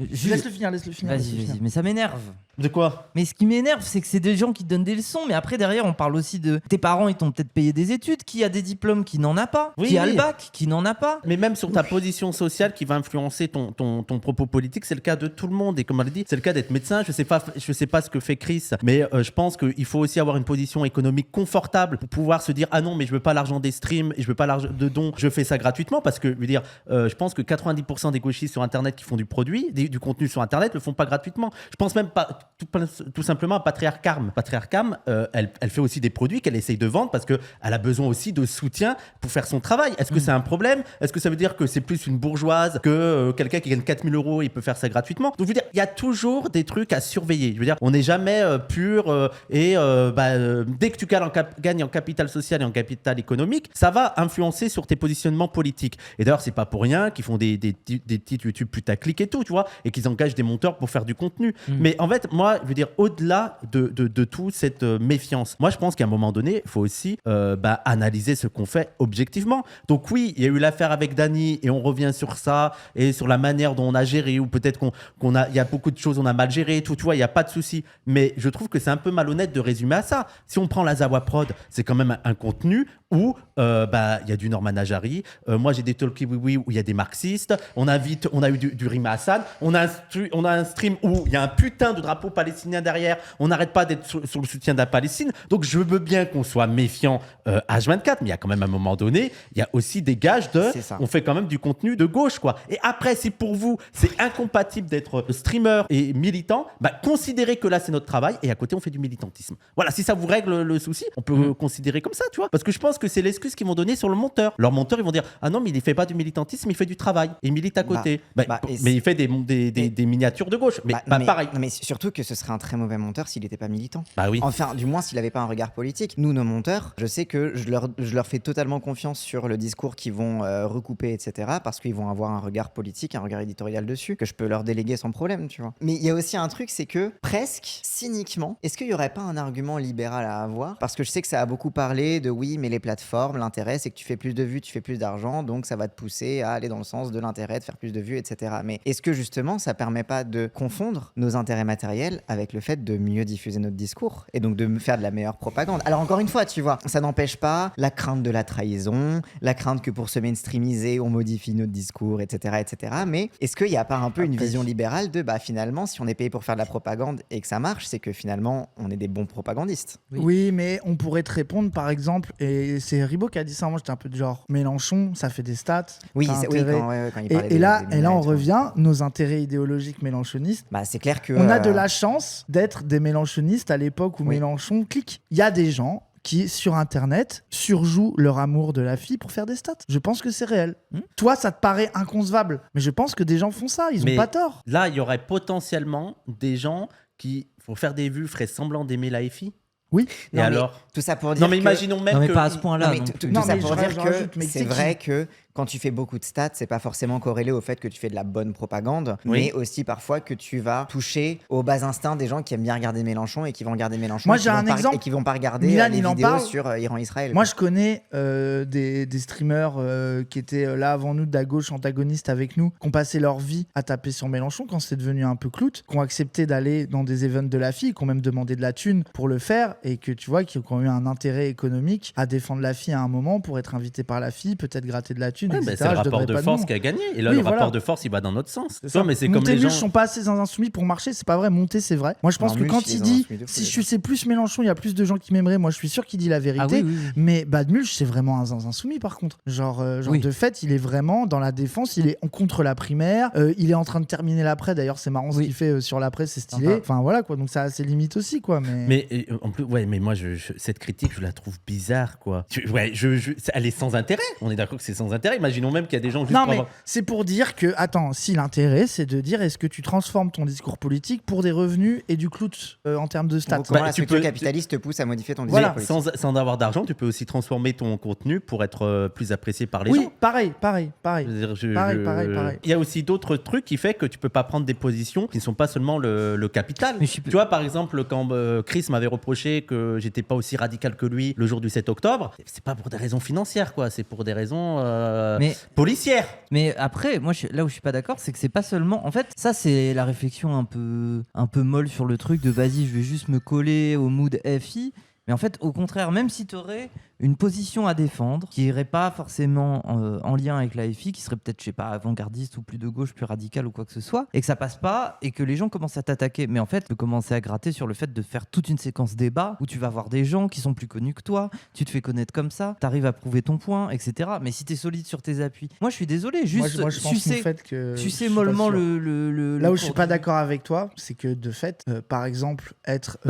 Laisse-le finir. Vas-y. Mais ça m'énerve. De quoi ? Mais ce qui m'énerve, c'est que c'est des gens qui donnent des leçons, mais après derrière on parle aussi de tes parents, ils t'ont peut-être payé des études, qui a des diplômes, qui n'en a pas, qui a le bac, qui n'en a pas. Mais même sur ta position sociale qui va influencer ton propos politique, c'est le cas de tout le monde. Et comme on l'a dit, c'est le cas d'être médecin. Je sais pas ce que fait Chris, mais je pense qu'il faut aussi avoir une position économique confortable pour pouvoir se dire ah non, mais je veux pas l'argent des streams et je veux pas l'argent de dons, je fais ça gratuitement, parce que je veux dire, je pense que 90% des gauchistes sur internet qui font du contenu sur internet le font pas gratuitement. Je pense même pas tout simplement à Patriarcam. Patriarcam, elle fait aussi des produits qu'elle essaye de vendre parce qu'elle a besoin aussi de soutien pour faire son travail. Est-ce que c'est un problème ? Est-ce que ça veut dire que c'est plus une bourgeoise que quelqu'un qui gagne 4 000 € il peut faire ça gratuitement ? Donc je veux dire, il y a toujours des trucs à surveiller. Je veux dire, on n'est jamais pur dès que tu gagnes en capital social et en capital économique, ça va influencer sur tes positionnements politiques. Et d'ailleurs, c'est pas pour rien qu'ils font des titres YouTube putaclic et tout, tu vois, et qu'ils engagent des monteurs pour faire du contenu. Mais en fait, moi, je veux dire, au-delà de tout cette méfiance, moi, je pense qu'à un moment donné, il faut aussi analyser ce qu'on fait objectivement. Donc oui, il y a eu l'affaire avec Dany et on revient sur ça et sur la manière dont on a géré, ou peut-être il y a beaucoup de choses on a mal géré, tout, tu vois, il n'y a pas de souci. Mais je trouve que c'est un peu malhonnête de résumer à ça. Si on prend la Zawa Prod, c'est quand même un contenu où il y a du Norman Ajari. Moi, j'ai des Talkie Oui où il y a des marxistes. On a eu du Rima Hassan. On a un stream où il y a un putain de drapeau palestinien derrière. On n'arrête pas d'être sur le soutien de la Palestine. Donc, je veux bien qu'on soit méfiant H24, mais il y a quand même un moment donné, il y a aussi des gages on fait quand même du contenu de gauche, quoi. Et après, si pour vous, c'est incompatible d'être streamer et militant, considérez que là, c'est notre travail et à côté, on fait du militantisme. Voilà, si ça vous règle le souci, on peut considérer comme ça, tu vois. Parce que je pense que c'est l'excuse qu'ils vont donner sur le monteur. Leur monteur, ils vont dire ah non, mais il fait pas du militantisme, il fait du travail. Il milite à côté. Mais il fait des miniatures de gauche. Mais pareil. Mais surtout que ce serait un très mauvais monteur s'il n'était pas militant. Bah oui. Enfin, du moins s'il n'avait pas un regard politique. Nous, nos monteurs, je sais que je leur fais totalement confiance sur le discours qu'ils vont recouper, etc. Parce qu'ils vont avoir un regard politique, un regard éditorial dessus, que je peux leur déléguer sans problème, tu vois. Mais il y a aussi un truc, c'est que presque cyniquement, est-ce qu'il n'y aurait pas un argument libéral à avoir ? Parce que je sais que ça a beaucoup parlé de oui, mais les plateformes, l'intérêt, c'est que tu fais plus de vues, tu fais plus d'argent, donc ça va te pousser à aller dans le sens de l'intérêt de faire plus de vues, etc. Mais est-ce que justement, ça permet pas de confondre nos intérêts matériels avec le fait de mieux diffuser notre discours et donc de faire de la meilleure propagande ? Alors encore une fois, tu vois, ça n'empêche pas la crainte de la trahison, la crainte que pour se mainstreamiser, on modifie notre discours, etc., etc. Mais est-ce qu'il n'y a pas un peu une vision libérale de finalement, si on est payé pour faire de la propagande et que ça marche, c'est que finalement, on est des bons propagandistes. Oui, mais on pourrait te répondre, par exemple, et c'est Ribot qui a dit ça, moi j'étais un peu du genre Mélenchon, ça fait des stats. Oui, quand il parlait et là on revient, nos intérêts idéologiques mélenchonistes. C'est clair que. On a de la chance d'être des mélenchonistes à l'époque où Mélenchon clique. Il y a des gens qui, sur Internet, surjouent leur amour de la fille pour faire des stats. Je pense que c'est réel. Toi, ça te paraît inconcevable, mais je pense que des gens font ça, ils ont pas tort. Là, il y aurait potentiellement des gens qui, pour faire des vues, feraient semblant d'aimer la FI. Oui. Et alors tout ça pour dire non mais imaginons même mais que pas à ce point-là. Tout ça pour dire que c'est vrai que quand tu fais beaucoup de stats, c'est pas forcément corrélé au fait que tu fais de la bonne propagande, mais aussi parfois que tu vas toucher aux bas instincts des gens qui aiment bien regarder Mélenchon et qui vont regarder Mélenchon. Moi, j'ai un exemple. Et qui vont pas regarder Milan, les vidéos sur Iran-Israël. Moi, je connais des streamers qui étaient là avant nous, de la gauche, antagonistes avec nous, qui ont passé leur vie à taper sur Mélenchon quand c'est devenu un peu clout, qui ont accepté d'aller dans des events de la fille, qui ont même demandé de la thune pour le faire, et que tu vois, qui ont eu un intérêt économique à défendre la fille à un moment pour être invité par la fille, peut-être gratter de la thune, etc. C'est le rapport de force qui a gagné. Et là, le rapport de force, il va dans notre sens. Mais c'est comme les gens. Sont pas assez insoumis pour marcher, c'est pas vrai. Monter, c'est vrai. Moi, je pense que quand il dit si je sais plus Mélenchon, il y a plus de gens qui m'aimeraient. Moi, je suis sûr qu'il dit la vérité. Mais Badmulch, c'est vraiment un insoumis par contre. Genre de fait, il est vraiment dans la défense. Il est contre la primaire. Il est en train de terminer l'après. D'ailleurs, c'est marrant ce qu'il fait sur l'après, c'est stylé. Enfin voilà quoi. Donc ça a ses limites aussi quoi. Mais en plus, mais moi, cette critique, je la trouve bizarre quoi. Elle est sans intérêt. On est d'accord que c'est sans intérêt. Imaginons même qu'il y a des gens juste non, mais c'est pour dire que, attends, si l'intérêt, c'est de dire est-ce que tu transformes ton discours politique pour des revenus et du clout en termes de stats. Comment la structure capitaliste te pousse à modifier ton discours politique. Sans avoir d'argent, tu peux aussi transformer ton contenu pour être plus apprécié par les gens. Oui, pareil. Pareil. Il y a aussi d'autres trucs qui fait que tu peux pas prendre des positions qui ne sont pas seulement le capital. Tu vois, par exemple, quand Chris m'avait reproché que j'étais pas aussi radical que lui le jour du 7 octobre, c'est pas pour des raisons financières, quoi. C'est pour des raisons policières. Mais après, moi, là où je suis pas d'accord, c'est que c'est pas seulement. En fait, ça, c'est la réflexion un peu molle sur le truc de vas-y, je vais juste me coller au mood FI. Mais en fait, au contraire, même si tu aurais une position à défendre qui irait pas forcément en lien avec la FI, qui serait peut-être, je sais pas, avant-gardiste ou plus de gauche, plus radical ou quoi que ce soit, et que ça passe pas, et que les gens commencent à t'attaquer. Mais en fait, tu peux commencer à gratter sur le fait de faire toute une séquence débat où tu vas voir des gens qui sont plus connus que toi, tu te fais connaître comme ça, tu arrives à prouver ton point, etc. Mais si tu es solide sur tes appuis, moi je suis désolé, juste moi, je pense sucer mollement le là où je suis pas d'accord avec toi, c'est que de fait, par exemple, être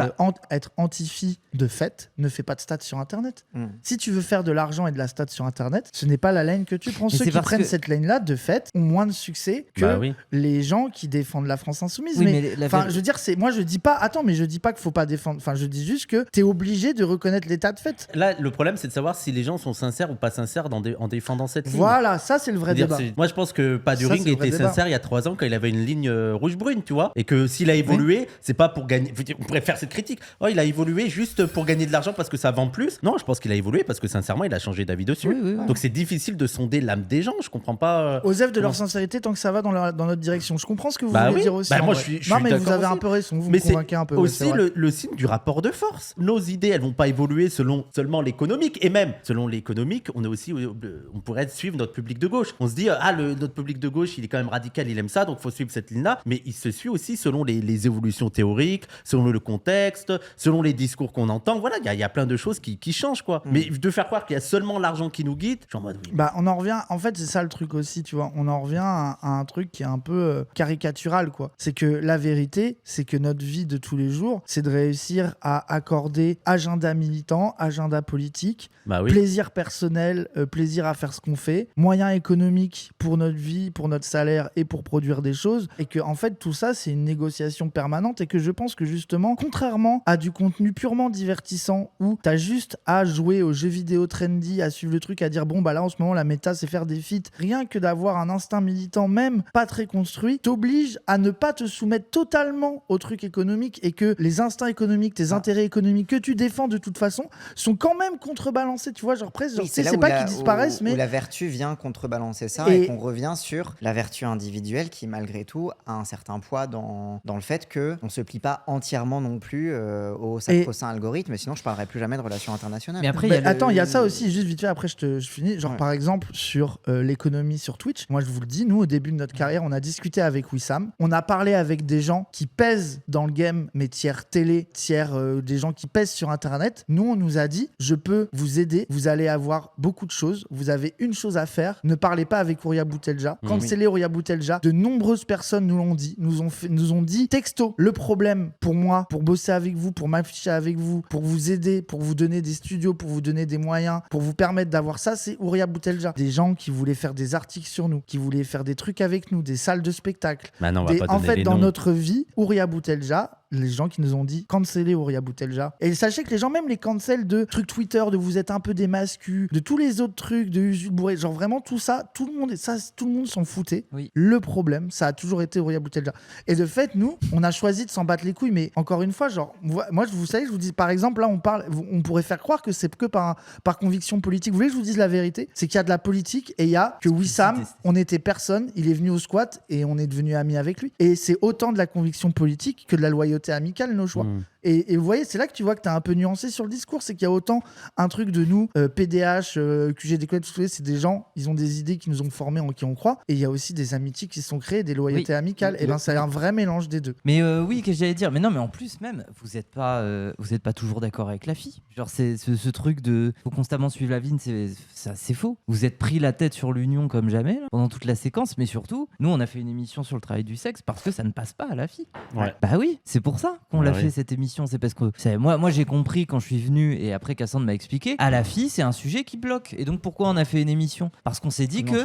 anti-fi de fait ne fait pas de stats sur Internet. Si tu veux faire de l'argent et de la stat sur Internet, ce n'est pas la ligne que tu prends. Ceux qui prennent cette ligne-là, de fait, ont moins de succès que les gens qui défendent la France insoumise. Je veux dire, moi je dis pas, je dis pas qu'il faut pas défendre. Enfin, je dis juste que t'es obligé de reconnaître l'état de fait. Là, le problème, c'est de savoir si les gens sont sincères ou pas sincères en défendant cette ligne. Voilà, ça c'est le vrai débat. Moi, je pense que Paduring était sincère il y a 3 ans quand il avait une ligne rouge-brune, tu vois, et que s'il a évolué, c'est pas pour gagner. On pourrait faire cette critique. Oh, il a évolué juste pour gagner de l'argent parce que ça vend plus. Non, je pense qu'il a évolué parce que sincèrement, il a changé d'avis dessus. Oui. Donc c'est difficile de sonder l'âme des gens. Je comprends pas. Osef de leur sincérité tant que ça va dans notre direction. Je comprends ce que vous voulez dire aussi. Moi, vrai. je suis non, mais d'accord vous avez aussi. un peu raison. Vous Mais me convainquez un peu. aussi le signe du rapport de force. Nos idées, elles vont pas évoluer selon seulement l'économique. Et même selon l'économique, on pourrait suivre notre public de gauche. On se dit, notre public de gauche, il est quand même radical, il aime ça, donc il faut suivre cette ligne-là. Mais il se suit aussi selon les évolutions théoriques, selon le contexte, selon les discours qu'on entend. Voilà, il y a plein de choses qui changent, quoi. Mais de faire croire qu'il y a seulement l'argent qui nous guide, je suis en mode oui. On en revient. En fait, c'est ça le truc aussi, tu vois. On en revient à un truc qui est un peu caricatural, quoi. C'est que la vérité, c'est que notre vie de tous les jours, c'est de réussir à accorder agenda militant, agenda politique, plaisir personnel, plaisir à faire ce qu'on fait, moyens économiques pour notre vie, pour notre salaire et pour produire des choses. Et que, en fait, tout ça, c'est une négociation permanente et que je pense que justement, contrairement à du contenu purement divertissant où t'as juste à jouer aux jeux vidéo trendy, à suivre le truc, à dire bon, là, en ce moment, la méta, c'est faire des feats. Rien que d'avoir un instinct militant, même pas très construit, t'oblige à ne pas te soumettre totalement au truc économique et que les instincts économiques, tes intérêts économiques que tu défends de toute façon sont quand même contrebalancés, tu vois, genre presque, c'est pas qu'ils disparaissent, mais où la vertu vient contrebalancer ça et qu'on revient sur la vertu individuelle qui malgré tout a un certain poids dans le fait qu'on se plie pas entièrement non plus au sacro-saint algorithme, sinon je parlerai plus jamais de relations internationales. Mais après, il y a ça aussi, juste vite fait, après je finis, genre par exemple sur l'économie sur Twitch, moi je vous le dis, nous au début de notre carrière, on a discuté avec Wissam, on a parlé avec des gens qui pèsent dans le game, mais tiers télé, tiers des gens qui pèsent sur internet. Nous on nous a dit, je peux vous aider, vous allez avoir beaucoup de choses, vous avez une chose à faire, ne parlez pas avec Ouria Boutelja, cancellez Ouria Boutelja. De nombreuses personnes nous l'ont dit, nous ont dit texto, le problème pour moi, pour bosser avec vous, pour m'afficher avec vous, pour vous aider, pour vous donner des studios, pour vous donner des moyens, pour vous permettre d'avoir ça, c'est Ouria Boutelja. Des gens qui voulaient faire des articles sur nous, qui voulaient faire des trucs avec nous, des salles de spectacle. En fait, dans notre vie, Ouria Boutelja, les gens qui nous ont dit canceller Ouria Boutelja. Et sachez que les gens même les cancel de trucs Twitter, de vous êtes un peu des mascus, de tous les autres trucs, de Usul Bourré, genre vraiment tout ça, tout le monde s'en foutait. Oui. Le problème, ça a toujours été Ouria Boutelja. Et de fait, nous, on a choisi de s'en battre les couilles, mais encore une fois, genre, moi, vous savez, je vous dis, par exemple, là, on pourrait faire croire que c'est que par conviction politique. Vous voulez que je vous dise la vérité? C'est qu'il y a de la politique et il y a que Wissam, on était personne, il est venu au squat et on est devenu amis avec lui. Et c'est autant de la conviction politique que de la loyauté amicale, nos choix. Et vous voyez, c'est là que tu vois que tu as un peu nuancé sur le discours, c'est qu'il y a autant un truc de nous, PDH, QG Décollé, c'est des gens, ils ont des idées qui nous ont formés, en qui on croit, et il y a aussi des amitiés qui se sont créées, des loyautés amicales, et c'est un vrai mélange des deux. Mais oui, que j'allais dire, mais non, mais en plus même, vous n'êtes pas toujours d'accord avec la fille. Genre c'est ce truc de faut constamment suivre la vie, c'est faux. Vous êtes pris la tête sur l'union comme jamais là, pendant toute la séquence, mais surtout, nous on a fait une émission sur le travail du sexe parce que ça ne passe pas à la fille. Ouais. Bah oui, c'est pour ça qu'on l'a fait cette émission. C'est parce que moi j'ai compris quand je suis venu et après Cassandre m'a expliqué, à la fille c'est un sujet qui bloque. Et donc pourquoi on a fait une émission? Parce qu'on s'est dit que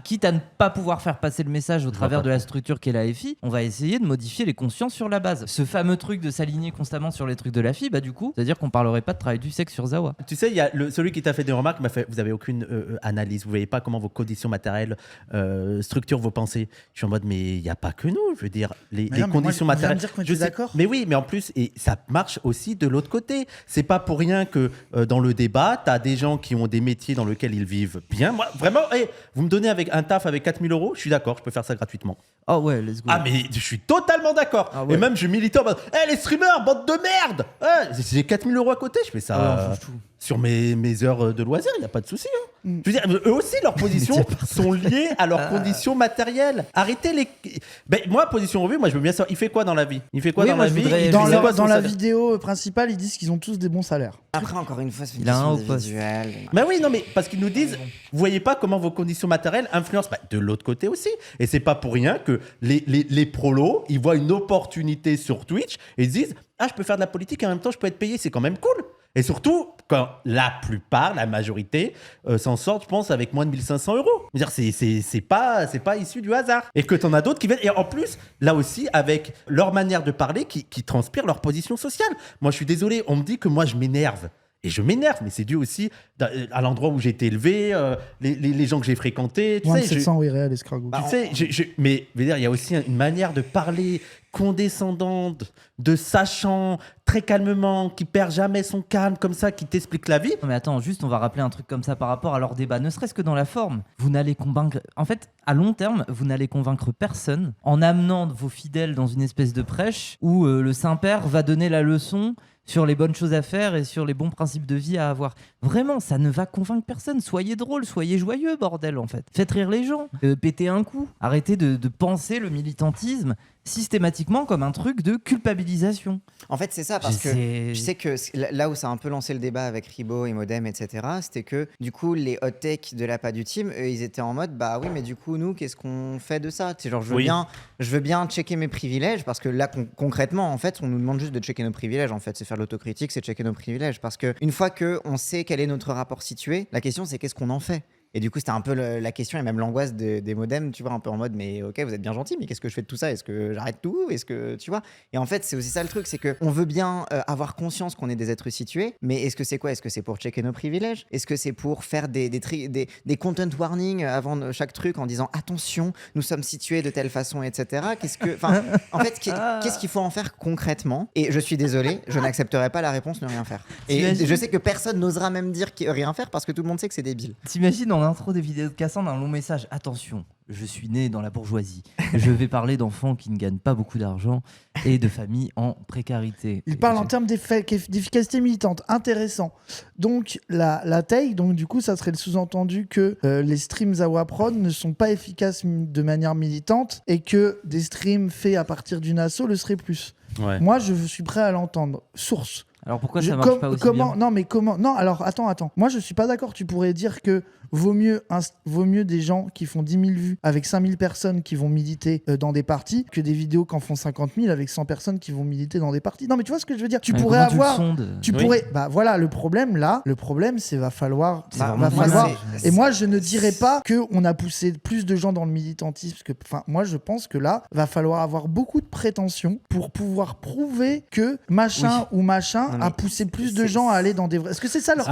quitte à ne pas pouvoir faire passer le message au travers de la structure qu'est la FI, on va essayer de modifier les consciences sur la base. Ce fameux truc de s'aligner constamment sur les trucs de la fille, bah du coup, c'est-à-dire qu'on parlerait pas de travail du sexe sur Zawa. Tu sais, il y a celui qui t'a fait des remarques m'a fait, vous avez aucune analyse, vous voyez pas comment vos conditions matérielles structurent vos pensées. Je suis en mode, mais il y a pas que nous, je veux dire, les conditions matérielles. Je suis d'accord. Mais oui, mais en plus, et ça marche aussi de l'autre côté. C'est pas pour rien que dans le débat, t'as des gens qui ont des métiers dans lesquels ils vivent bien. Moi, vraiment, vous me donnez avec un taf avec 4 000 €, je suis d'accord, je peux faire ça gratuitement. Oh ouais, let's go. Ah, mais je suis totalement d'accord. Ah ouais. Et même, je milite en mode, les streamers, bande de merde. J'ai 4 000 € à côté, je fais ça sur mes heures de loisirs, il n'y a pas de souci. Je veux dire, eux aussi, leurs positions sont liées à leurs conditions matérielles. Arrêtez les. Moi, position revue, moi, je veux bien savoir. Il fait quoi dans la vie? Il fait quoi dans la vie? Dans la vidéo principale, ils disent qu'ils ont tous des bons salaires. Après, encore une fois, c'est une Il a un question haut poste. individuelle. Mais oui, non, mais parce qu'ils nous disent, vous voyez pas comment vos conditions matérielles influencent de l'autre côté aussi. Et c'est pas pour rien que les prolos, ils voient une opportunité sur Twitch et ils disent, je peux faire de la politique et en même temps, je peux être payé, c'est quand même cool. Et surtout, quand la plupart, la majorité, s'en sortent, je pense, avec moins de 1 500 €. Je veux dire, c'est pas issu du hasard. Et que t'en as d'autres qui viennent. Et en plus, là aussi, avec leur manière de parler qui transpire leur position sociale. Moi, je suis désolé, on me dit que moi, je m'énerve. Et je m'énerve, mais c'est dû aussi à l'endroit où j'ai été élevé, les gens que j'ai fréquentés. Moins de 700 irréels, escargots. Mais je veux dire, il y a aussi une manière de parler condescendant, de sachant, très calmement, qui perd jamais son calme, comme ça, qui t'explique la vie. Non, mais attends, juste on va rappeler un truc comme ça par rapport à leur débat, ne serait-ce que dans la forme. Vous n'allez convaincre... En fait, à long terme, vous n'allez convaincre personne en amenant vos fidèles dans une espèce de prêche où le Saint-Père va donner la leçon sur les bonnes choses à faire et sur les bons principes de vie à avoir. Vraiment, ça ne va convaincre personne. Soyez drôle, soyez joyeux, bordel, en fait. Faites rire les gens, pétez un coup. Arrêtez de penser le militantisme systématiquement comme un truc de culpabilisation. En fait, c'est ça, parce que je sais que là où ça a un peu lancé le débat avec Ribot et Modem, etc., c'était que du coup, les hot tech de la pas du team, eux, ils étaient en mode, bah oui, mais du coup, nous, qu'est-ce qu'on fait de ça? C'est genre, je veux bien checker mes privilèges, parce que là, concrètement, en fait, on nous demande juste de checker nos privilèges, en fait, c'est faire de l'autocritique, c'est checker nos privilèges, parce que une fois qu'on sait quel est notre rapport situé, la question, c'est qu'est-ce qu'on en fait? Et du coup, c'était un peu la question et même l'angoisse des modems, tu vois, un peu en mode, mais ok, vous êtes bien gentil, mais qu'est-ce que je fais de tout ça? Est-ce que j'arrête tout? Est-ce que, tu vois? Et en fait, c'est aussi ça le truc, c'est qu'on veut bien avoir conscience qu'on est des êtres situés, mais est-ce que c'est quoi? Est-ce que c'est pour checker nos privilèges? Est-ce que c'est pour faire des content warnings avant chaque truc en disant, attention, nous sommes situés de telle façon, etc. En fait, qu'est-ce qu'il faut en faire concrètement? Et je suis désolé, je n'accepterai pas la réponse ne rien faire. Et je sais que personne n'osera même dire rien faire parce que tout le monde sait que c'est débile. T'imagines dans l'intro des vidéos de Cassandre un long message: attention, je suis né dans la bourgeoisie, je vais parler d'enfants qui ne gagnent pas beaucoup d'argent et de familles en précarité. Il parle en termes d'efficacité militante, intéressant. Donc la take, donc du coup ça serait le sous-entendu que les streams à Waprod ne sont pas efficaces de manière militante et que des streams faits à partir d'une asso le seraient plus. Ouais. Moi je suis prêt à l'entendre. Source. Alors pourquoi ça marche pas aussi bien? Non, alors attends. Moi je suis pas d'accord. Tu pourrais dire que vaut mieux des gens qui font 10 000 vues avec 5 000 personnes qui vont militer dans des partis que des vidéos qui en font 50 000 avec 100 personnes qui vont militer dans des partis. Non mais tu vois ce que je veux dire? Tu pourrais avoir... Bah voilà, le problème c'est va falloir... Et moi je ne dirais pas qu'on a poussé plus de gens dans le militantisme. Moi je pense que là, va falloir avoir beaucoup de prétentions pour pouvoir prouver que machin ou machin a poussé plus de gens à aller dans des vrais... Est-ce que c'est ça leur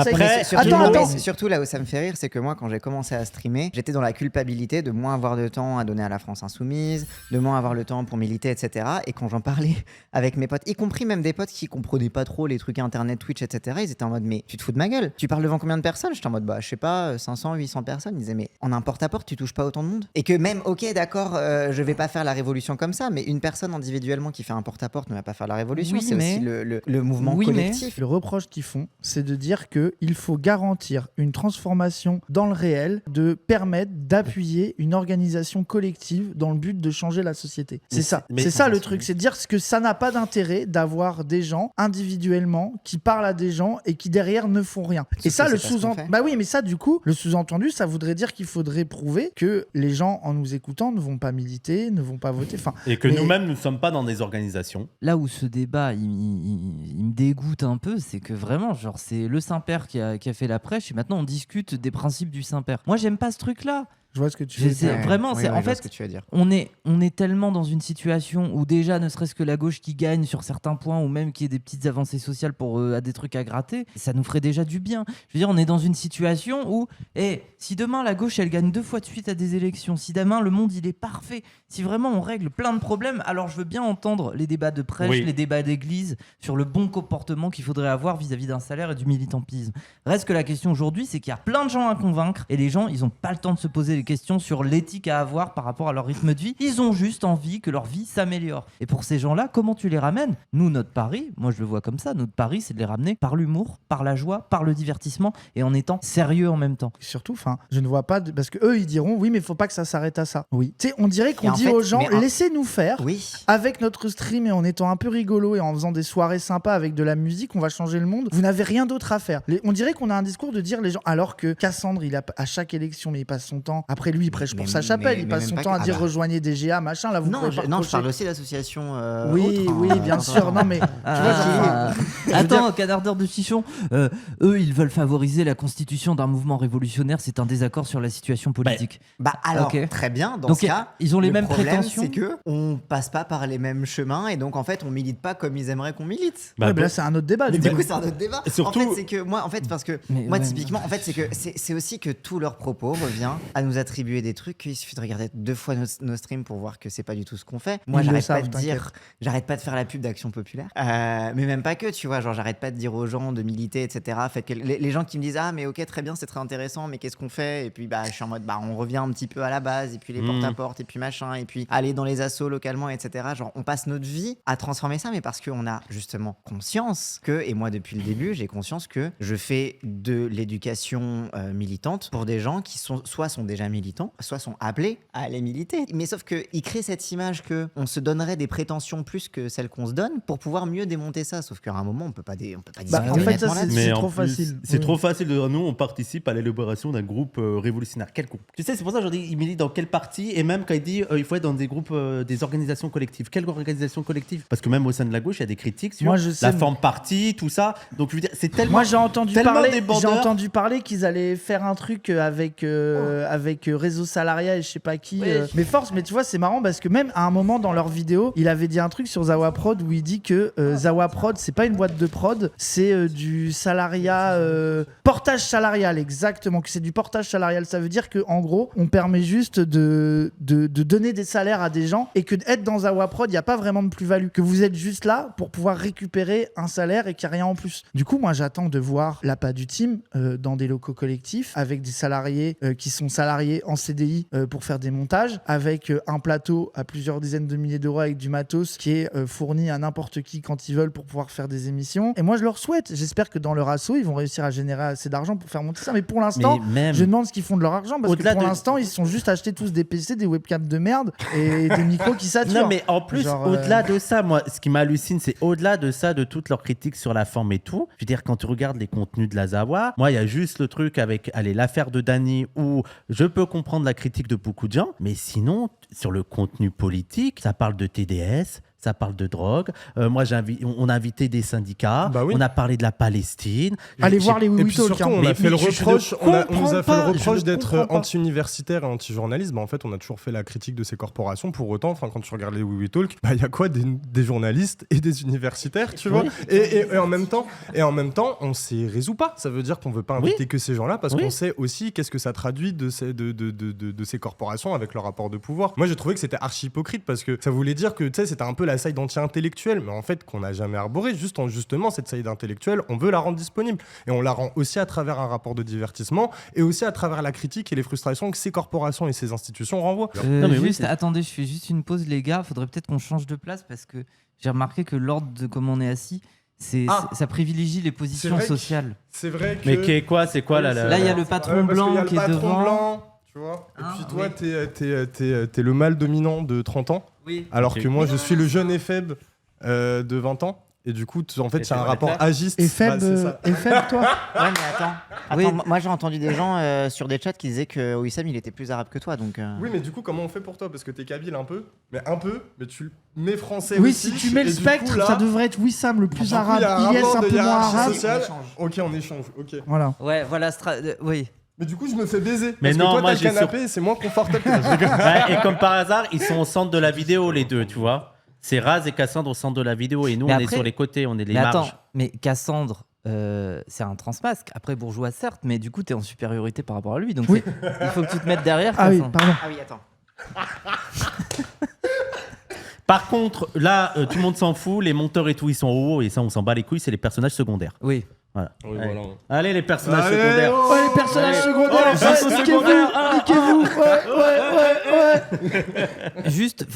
Surtout là où ça me fait rire, c'est que moi quand j'ai commencé à streamer, j'étais dans la culpabilité de moins avoir de temps à donner à la France Insoumise, de moins avoir le temps pour militer, etc. Et quand j'en parlais avec mes potes, y compris même des potes qui comprenaient pas trop les trucs internet, Twitch, etc., ils étaient en mode, mais tu te fous de ma gueule, tu parles devant combien de personnes? J'étais en mode, bah je sais pas, 500, 800 personnes. Ils disaient, mais en un porte-à-porte tu touches pas autant de monde? Et que même, ok d'accord, je vais pas faire la révolution comme ça, mais une personne individuellement qui fait un porte-à-porte ne va pas faire la révolution. Oui, c'est aussi le mouvement collectif. Le reproche qu'ils font, c'est de dire qu'il faut garantir une transformation dans le réel, de permettre d'appuyer une organisation collective dans le but de changer la société. C'est ça le truc, c'est de dire que ça n'a pas d'intérêt d'avoir des gens individuellement qui parlent à des gens et qui derrière ne font rien. Et ça, le sous-entendu... Bah oui, mais ça, du coup, le sous-entendu, ça voudrait dire qu'il faudrait prouver que les gens, en nous écoutant, ne vont pas militer, ne vont pas voter. Et que nous-mêmes, nous ne sommes pas dans des organisations. Là où ce débat, il me dégoûte un peu, c'est que vraiment, genre, c'est le Saint-Père qui a fait la prêche et maintenant on discute des principes du Saint-Père. Moi, j'aime pas ce truc-là. Je vois ce que tu veux dire. Vraiment, oui, en fait, on est tellement dans une situation où déjà, ne serait-ce que la gauche qui gagne sur certains points ou même qu'il y ait des petites avancées sociales pour à des trucs à gratter, ça nous ferait déjà du bien. Je veux dire, on est dans une situation où, si demain la gauche elle gagne 2 fois de suite à des élections, si demain le monde il est parfait, si vraiment on règle plein de problèmes, alors je veux bien entendre les débats de prêche, les débats d'église sur le bon comportement qu'il faudrait avoir vis-à-vis d'un salaire et du militantisme. Reste que la question aujourd'hui, c'est qu'il y a plein de gens à convaincre et les gens, ils ont pas le temps de se poser des questions sur l'éthique à avoir par rapport à leur rythme de vie. Ils ont juste envie que leur vie s'améliore. Et pour ces gens-là, comment tu les ramènes? Nous, notre pari, moi je le vois comme ça, notre pari, c'est de les ramener par l'humour, par la joie, par le divertissement et en étant sérieux en même temps. Surtout, je ne vois pas... Parce qu'eux, ils diront, oui, mais il faut pas que ça s'arrête à ça. Oui. Tu sais, on dirait qu'on dit aux gens, laissez-nous faire. Oui. Avec notre stream et en étant un peu rigolo et en faisant des soirées sympas avec de la musique, on va changer le monde. Vous n'avez rien d'autre à faire. On dirait qu'on a un discours de dire les gens... Alors que Cassandre, à chaque élection, mais il passe son temps... Après lui, il prêche pour sa chapelle, il passe son temps à dire rejoignez DGA, machin. Là, je parle aussi d'associations. Oui, bien sûr. Non, mais attends, canardeur de chichon. Eux, ils veulent favoriser la constitution d'un mouvement révolutionnaire. C'est un désaccord sur la situation politique. Alors, très bien. Dans ce cas, ils ont les mêmes prétentions. C'est que on passe pas par les mêmes chemins et donc en fait, on milite pas comme ils aimeraient qu'on milite. Là, c'est un autre débat. Du coup, c'est un autre débat. Surtout... En fait, c'est que moi, typiquement, en fait, c'est que c'est aussi que tout leur propos revient à nous attribuer des trucs, il suffit de regarder 2 fois nos streams pour voir que c'est pas du tout ce qu'on fait. Moi, Ils le j'arrête pas savent, de dire, j'arrête pas de faire la pub d'Action Populaire. Mais même pas que, tu vois, genre j'arrête pas de dire aux gens de militer, etc. Fait que les gens qui me disent ah mais ok très bien, c'est très intéressant, mais qu'est-ce qu'on fait? Et puis bah je suis en mode bah on revient un petit peu à la base, et puis les porte à porte, et puis machin, et puis aller dans les assos localement, etc. Genre on passe notre vie à transformer ça, mais parce qu'on a justement conscience que, et moi depuis le début j'ai conscience que je fais de l'éducation militante pour des gens qui soit sont déjà militants, soit sont appelés à aller militer. Mais sauf qu'ils créent cette image que on se donnerait des prétentions plus que celles qu'on se donne pour pouvoir mieux démonter ça. Sauf qu'à un moment on peut pas dire en fait, ça, honnêtement là-dessus. c'est Mais trop en plus, facile. c'est trop facile de dire nous, on participe à l'élaboration d'un groupe révolutionnaire quelconque. Tu sais, c'est pour ça que je dis, il milite dans quel parti, et même quand il dit il faut être dans des groupes, des organisations collectives. Quelle organisation collective? Parce que même au sein de la gauche, il y a des critiques sur la forme parti, tout ça. Donc je veux dire, c'est tellement. Moi, j'ai entendu parler qu'ils allaient faire un truc avec Réseau Salariat et je sais pas qui. Mais force, mais tu vois, c'est marrant parce que même à un moment dans leur vidéo, il avait dit un truc sur Zawa Prod où il dit que Zawa Prod, c'est pas une boîte de prod, c'est du salariat, portage salarial, exactement, que c'est du portage salarial. Ça veut dire que en gros, on permet juste de donner des salaires à des gens, et que être dans Zawa Prod, il y a pas vraiment de plus-value, que vous êtes juste là pour pouvoir récupérer un salaire et qu'il n'y a rien en plus. Du coup, moi, j'attends de voir l'appât du team dans des locaux collectifs avec des salariés qui sont salariés en CDI pour faire des montages, avec un plateau à plusieurs dizaines de milliers d'euros avec du matos qui est fourni à n'importe qui quand ils veulent pour pouvoir faire des émissions. Et moi, je leur souhaite. J'espère que dans leur asso, ils vont réussir à générer assez d'argent pour faire monter ça. Mais pour l'instant, je demande ce qu'ils font de leur argent, parce que pour l'instant, ils sont juste achetés tous des PC, des webcams de merde et des micros qui saturent. Non, mais en plus, au-delà de ça, moi, ce qui m'hallucine, c'est au-delà de ça, de toutes leurs critiques sur la forme et tout. Je veux dire, quand tu regardes les contenus de la Zawa, moi, il y a juste le truc avec l'affaire de Dany où je peux comprendre la critique de beaucoup de gens, mais sinon, sur le contenu politique, ça parle de TDS. Ça parle de drogue. Moi, on a invité des syndicats. Bah oui. On a parlé de la Palestine. Allez voir les Et puis Wii surtout, Talk. on a fait le reproche, on nous a fait le reproche je d'être comprends pas. anti-universitaire et anti-journaliste. Bah, en fait, on a toujours fait la critique de ces corporations. Pour autant, quand tu regardes les We Talk, bah il y a quoi, des journalistes et des universitaires, tu vois. Et en même temps, on s'y résout pas. Ça veut dire qu'on veut pas inviter que ces gens-là, parce qu'on sait aussi qu'est-ce que ça traduit de ces corporations avec leur rapport de pouvoir. Moi, j'ai trouvé que c'était archi hypocrite, parce que ça voulait dire que tu sais, c'était un peu la side anti-intellectuelle, mais en fait qu'on n'a jamais arboré. Justement, cette side intellectuelle, on veut la rendre disponible, et on la rend aussi à travers un rapport de divertissement, et aussi à travers la critique et les frustrations que ces corporations et ces institutions renvoient. Attendez, je fais juste une pause, les gars. Faudrait peut-être qu'on change de place, parce que j'ai remarqué que l'ordre de comment on est assis, ça privilégie les positions sociales. C'est vrai que... Mais c'est quoi là Là, il y a le patron blanc qui est devant. Blanc, tu vois. Et puis toi, t'es le mâle dominant de 30 ans, alors que moi, je suis le jeune éphèbe de 20 ans. Et du coup, en fait, c'est un rapport agiste. Éphèbe, toi. Ouais, mais attends, moi j'ai entendu des gens sur des chats qui disaient que Wissam il était plus arabe que toi, donc. Oui, mais du coup, comment on fait pour toi? Parce que t'es kabyle un peu, mais tu mets français Oui, aussi. si tu mets le spectre, ça devrait être Wissam le plus arabe, IS un peu moins arabe. Ok, on échange. Ok. Voilà. Ouais, voilà. Oui. Mais du coup, je me fais baiser. Mais parce non, que toi, moi, t'as le canapé, c'est moins confortable que Ouais, et comme par hasard, ils sont au centre de la vidéo, les deux, tu vois. C'est Raz et Cassandre au centre de la vidéo, et nous, on est sur les côtés, on est les marges. Attends, mais Cassandre, c'est un transmasque. Après, bourgeois, certes, mais du coup, t'es en supériorité par rapport à lui. Donc, il faut que tu te mettes derrière. Ah oui, Cassandre. pardon. Ah oui, attends. Par contre, là, tout le monde s'en fout, les monteurs et tout, ils sont en haut, et ça, on s'en bat les couilles, c'est les personnages secondaires. Oui. Voilà. Oui, Allez. voilà. Allez, les personnages secondaires. Ouais, les personnages secondaires. Niquez-vous. Ouais. Juste,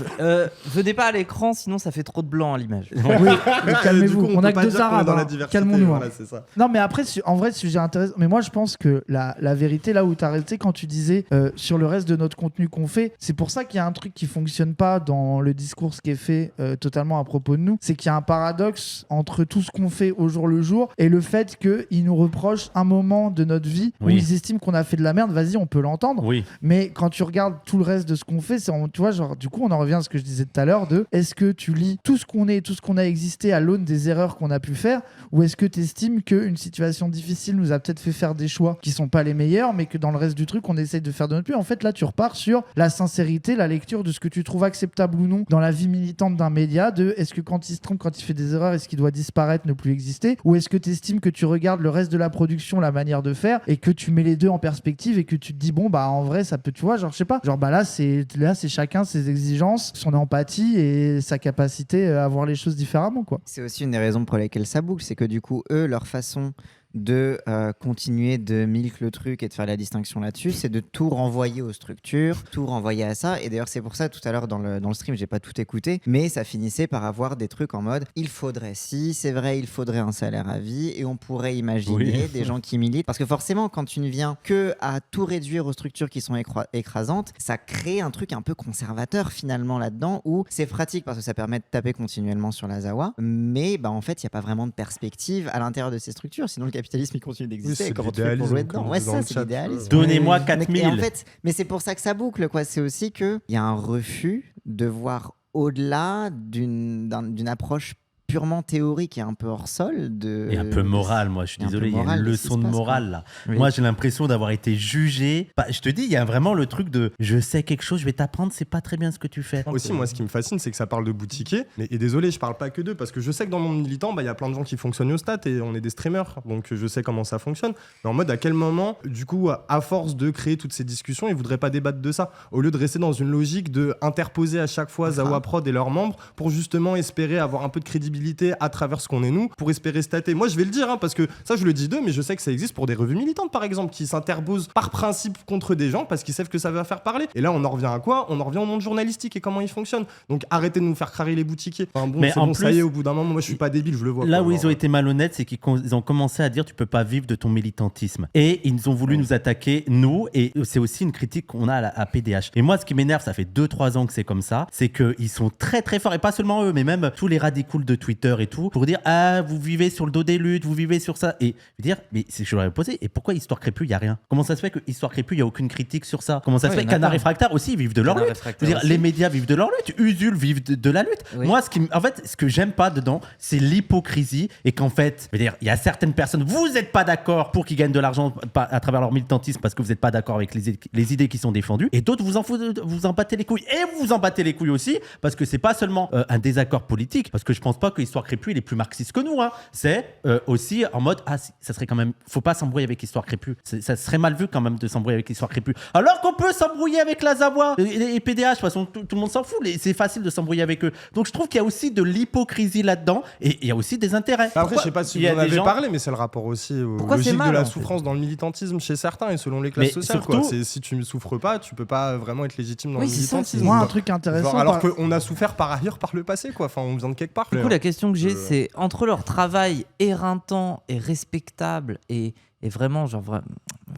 venez pas à l'écran, sinon ça fait trop de blanc à l'image. Oui, mais calmez-vous. Du coup, On a peut que pas deux dire qu'on est arabes. dans la hein. diversité, Calmons-nous. voilà, hein. c'est ça. Non, mais après, en vrai, sujet intéressant. Mais moi, je pense que la vérité, là où tu as arrêté quand tu disais sur le reste de notre contenu qu'on fait, c'est pour ça qu'il y a un truc qui fonctionne pas dans le discours qui est fait totalement à propos de nous. C'est qu'il y a un paradoxe entre tout ce qu'on fait au jour le jour et le fait qu'ils nous reprochent un moment de notre vie où ils estiment qu'on a fait de la merde. Vas-y, on peut l'entendre. Oui. Mais quand tu regardes tout le reste de ce qu'on fait, tu vois, genre, du coup, on en revient à ce que je disais tout à l'heure de est-ce que tu lis tout ce qu'on est, tout ce qu'on a existé à l'aune des erreurs qu'on a pu faire, ou est-ce que tu estimes qu'une situation difficile nous a peut-être fait faire des choix qui sont pas les meilleurs, mais que dans le reste du truc, on essaye de faire de notre mieux. En fait, là, tu repars sur la sincérité, la lecture de ce que tu trouves acceptable ou non dans la vie militante d'un média, de est-ce que quand il se trompe, quand il fait des erreurs, est-ce qu'il doit disparaître, ne plus exister, ou est-ce que tu estimes que tu regardes le reste de la production, la manière de faire, et que tu mets les deux en perspective et que tu te dis bon bah en vrai ça peut tu vois, genre je sais pas, genre bah là c'est chacun ses exigences, son empathie et sa capacité à voir les choses différemment, quoi. C'est aussi une des raisons pour lesquelles ça boucle, c'est que du coup, eux, leur façon de continuer de milk le truc et de faire la distinction là-dessus, c'est de tout renvoyer aux structures, tout renvoyer à ça. Et d'ailleurs, c'est pour ça, tout à l'heure dans le stream, j'ai pas tout écouté, mais ça finissait par avoir des trucs en mode il faudrait, si c'est vrai, il faudrait un salaire à vie et on pourrait imaginer des gens qui militent. Parce que forcément, quand tu ne viens que à tout réduire aux structures qui sont écrasantes, ça crée un truc un peu conservateur finalement là-dedans où c'est pratique parce que ça permet de taper continuellement sur la Zawa, mais bah, en fait, il n'y a pas vraiment de perspective à l'intérieur de ces structures, sinon le capitalisme il continue d'exister. c'est Comment tu fais pour jouer dedans? Ouais, ça, c'est l'idéalisme. Donnez-moi 4000. En fait, mais c'est pour ça que ça boucle, quoi. C'est aussi qu'il y a un refus de voir au-delà d'une approche purement théorique et un peu hors sol et un peu morale, moi je suis désolé, il y a une leçon de morale là. Oui. Moi j'ai l'impression d'avoir été jugé. Bah, je te dis, il y a vraiment le truc de je sais quelque chose, je vais t'apprendre, c'est pas très bien ce que tu fais. Aussi, moi ce qui me fascine, c'est que ça parle de boutiquiers. Et désolé, je parle pas que d'eux parce que je sais que dans le monde militant, il y a plein de gens qui fonctionnent au stat et on est des streamers, donc je sais comment ça fonctionne. Mais en mode à quel moment, du coup, à force de créer toutes ces discussions, ils voudraient pas débattre de ça au lieu de rester dans une logique de interposer à chaque fois Zawa Prod et leurs membres pour justement espérer avoir un peu de crédibilité à travers ce qu'on est nous, pour espérer stater. Moi je vais le dire parce que ça je le dis d'eux, mais je sais que ça existe pour des revues militantes par exemple qui s'interposent par principe contre des gens parce qu'ils savent que ça va faire parler. Et là on en revient à quoi? On en revient au monde journalistique et comment il fonctionne. Donc arrêtez de nous faire crarrer les boutiquiers. Enfin bon, mais c'est bon, ça y est, au bout d'un moment, moi je suis pas débile, je le vois. Là quoi, où ils ont été malhonnêtes, c'est qu'ils ont commencé à dire tu peux pas vivre de ton militantisme. Et ils ont voulu nous attaquer, nous, et c'est aussi une critique qu'on a à PDH. Et moi ce qui m'énerve, ça fait 2-3 ans que c'est comme ça, c'est qu'ils sont très très forts, et pas seulement eux, mais même tous les radicaux de Twitter et tout, pour dire vous vivez sur le dos des luttes, vous vivez sur ça. Et je veux dire, mais c'est que je leur ai posé, et pourquoi Histoire Crépue, il n'y a rien? Comment ça se fait que Histoire Crépue, il n'y a aucune critique sur ça? Comment ça se fait Canard Réfractaire aussi, ils vivent de leur lutte? Je veux dire, les médias vivent de leur lutte, Usul vivent de la lutte. Oui. Moi, ce que j'aime pas dedans, c'est l'hypocrisie, et qu'en fait, je veux dire, il y a certaines personnes, vous n'êtes pas d'accord pour qu'ils gagnent de l'argent à travers leur militantisme parce que vous n'êtes pas d'accord avec les idées qui sont défendues, et d'autres vous en battez les couilles. Et vous en battez les couilles aussi, parce que c'est pas seulement un désaccord politique, parce que je pense pas que Histoire Crépue, il est plus marxiste que nous, hein. C'est aussi en mode ça serait quand même, faut pas s'embrouiller avec Histoire Crépue, ça serait mal vu quand même de s'embrouiller avec Histoire Crépue, alors qu'on peut s'embrouiller avec la Zawa et PDH, de toute façon tout le monde s'en fout, c'est facile de s'embrouiller avec eux. Donc je trouve qu'il y a aussi de l'hypocrisie là-dedans, et il y a aussi des intérêts. Après, je sais pas si vous en avez parlé, mais c'est le rapport aussi aux logiques de la souffrance dans le militantisme chez certains et selon les classes sociales, surtout, quoi. Si tu ne souffres pas, tu peux pas vraiment être légitime dans le militantisme. Moi, un truc intéressant, genre, alors qu'on a souffert par ailleurs par le passé, quoi. Enfin, on vient de quelque part. Du coup, la question que j'ai, c'est entre leur travail éreintant et respectable et vraiment, genre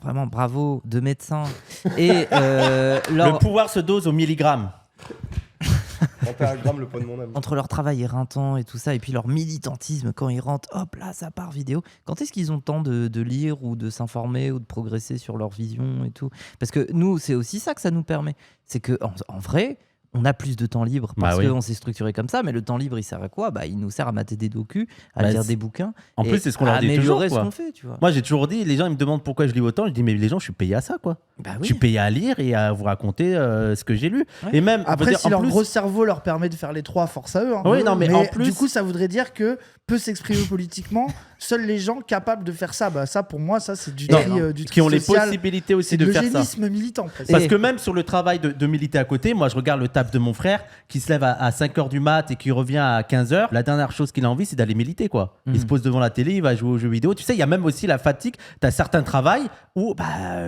vraiment bravo de médecins et le pouvoir se dose au milligramme. Le poids de mon âme. Entre leur travail éreintant et tout ça, et puis leur militantisme, quand ils rentrent, hop là, ça part vidéo. Quand est-ce qu'ils ont le temps de lire ou de s'informer ou de progresser sur leur vision et tout? Parce que nous, c'est aussi ça que ça nous permet. C'est que en vrai, on a plus de temps libre parce qu'on s'est structuré comme ça, mais le temps libre, il sert à quoi? Il nous sert à mater des docus, à lire des bouquins. En plus, c'est ce qu'on leur dit toujours. Ce qu'on fait, tu vois. Moi, j'ai toujours dit, les gens ils me demandent pourquoi je lis autant. Je dis, mais les gens, je suis payé à ça, quoi. Je suis payé à lire et à vous raconter ce que j'ai lu. Ouais. Et même, après, si leur gros cerveau leur permet de faire les trois, force à eux. Hein. Oui, non, mais en plus, du coup, ça voudrait dire que peut s'exprimer politiquement seuls les gens capables de faire ça. Ça, pour moi, ça, c'est du tri qui ont les possibilités aussi de faire ça. C'est l'eugénisme militant. Parce que même sur le travail de militer à côté, moi, je regarde le taf de mon frère qui se lève à 5h du mat et qui revient à 15h. La dernière chose qu'il a envie, c'est d'aller militer, quoi. Il se pose devant la télé, il va jouer aux jeux vidéo. Tu sais, il y a même aussi la fatigue. Tu as certains travails où,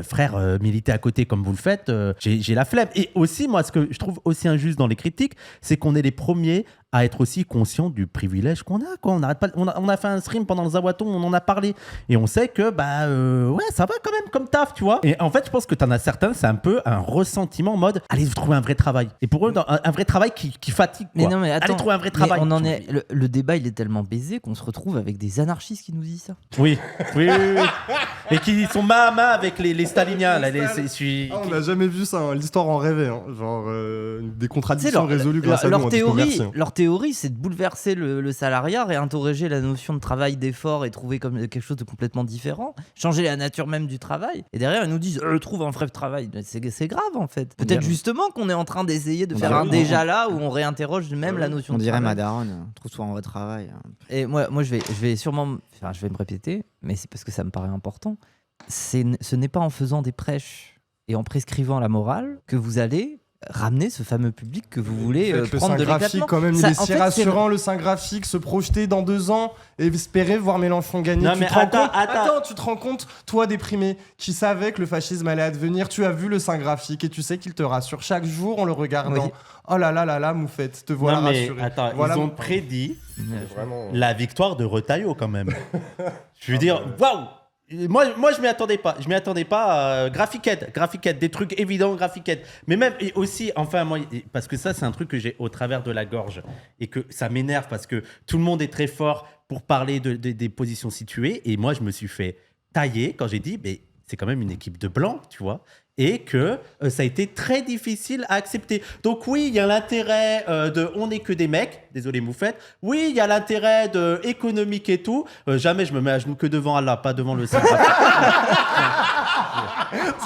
frère, militer à côté comme vous le faites, j'ai la flemme. Et aussi, moi, ce que je trouve aussi injuste dans les critiques, c'est qu'on est les premiers à être aussi conscient du privilège qu'on a, quoi. On a fait un stream pendant le Zawaton, on en a parlé et on sait que ça va quand même comme taf, tu vois. Et en fait, je pense que t'en as certains, c'est un peu un ressentiment en mode allez vous trouver un vrai travail. Et pour eux, un vrai travail qui fatigue, quoi. Mais non, mais attends, allez trouver un vrai travail. Le débat, il est tellement baisé qu'on se retrouve avec des anarchistes qui nous disent ça. Oui. Et qui sont main à main avec les staliniens. Là, on n'a jamais vu ça, hein. L'histoire en rêvait, hein. Genre des contradictions résolues grâce à nous. Leur théorie, c'est de bouleverser le salariat, réinterroger la notion de travail, d'effort et trouver comme quelque chose de complètement différent, changer la nature même du travail. Et derrière, ils nous disent trouve un vrai travail. C'est grave en fait. Peut-être justement qu'on est en train d'essayer de faire un déjà là où on réinterroge même la notion de travail. On dirait Madaron, trouve-toi un vrai travail. Et moi je vais sûrement, je vais me répéter, mais c'est parce que ça me paraît important. Ce n'est pas en faisant des prêches et en prescrivant la morale que vous allez ramener ce fameux public que vous voulez Le prendre sein de graphique, l'éclatement. quand même, il Ça, est en si fait, rassurant, le sein graphique, se projeter dans 2 ans et espérer voir Mélenchon gagner. Non, Tu mais te rends attends, compte attends. tu te rends compte, toi déprimé, qui savais que le fascisme allait advenir, tu as vu le sein graphique et tu sais qu'il te rassure chaque jour en le regardant. Oui. Oh là là là là, Moufette, te voilà Non, mais rassuré. attends, Voilà ils ont mon- prédit Vraiment... la victoire de Retailleau quand même. Je veux dire, waouh! Moi, je m'y attendais pas. Je m'y attendais pas. Graphiquette, des trucs évidents, graphiquette. Mais même et aussi, enfin, moi, parce que ça, c'est un truc que j'ai au travers de la gorge et que ça m'énerve parce que tout le monde est très fort pour parler des positions situées. Et moi, je me suis fait tailler quand j'ai dit, mais c'est quand même une équipe de blancs, tu vois. Et que ça a été très difficile à accepter. Donc oui, il y a l'intérêt de on n'est que des mecs, désolé Moufette. Oui, il y a l'intérêt de économique et tout. Jamais je me mets à genoux que devant Allah, pas devant le Saint.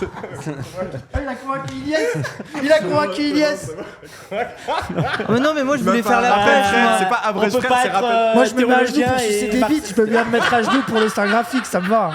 Il a convaincu Iliès. Il a convaincu Iliès. Oh non, mais moi je voulais faire la Rappel, pêche. frère, moi. c'est pas On Abrège peut frère, pas c'est être rappel. Moi, je me mets à genoux théologien pour sucer et des bites. Je peux bien me mettre à genoux pour le sein graphique, ça me va.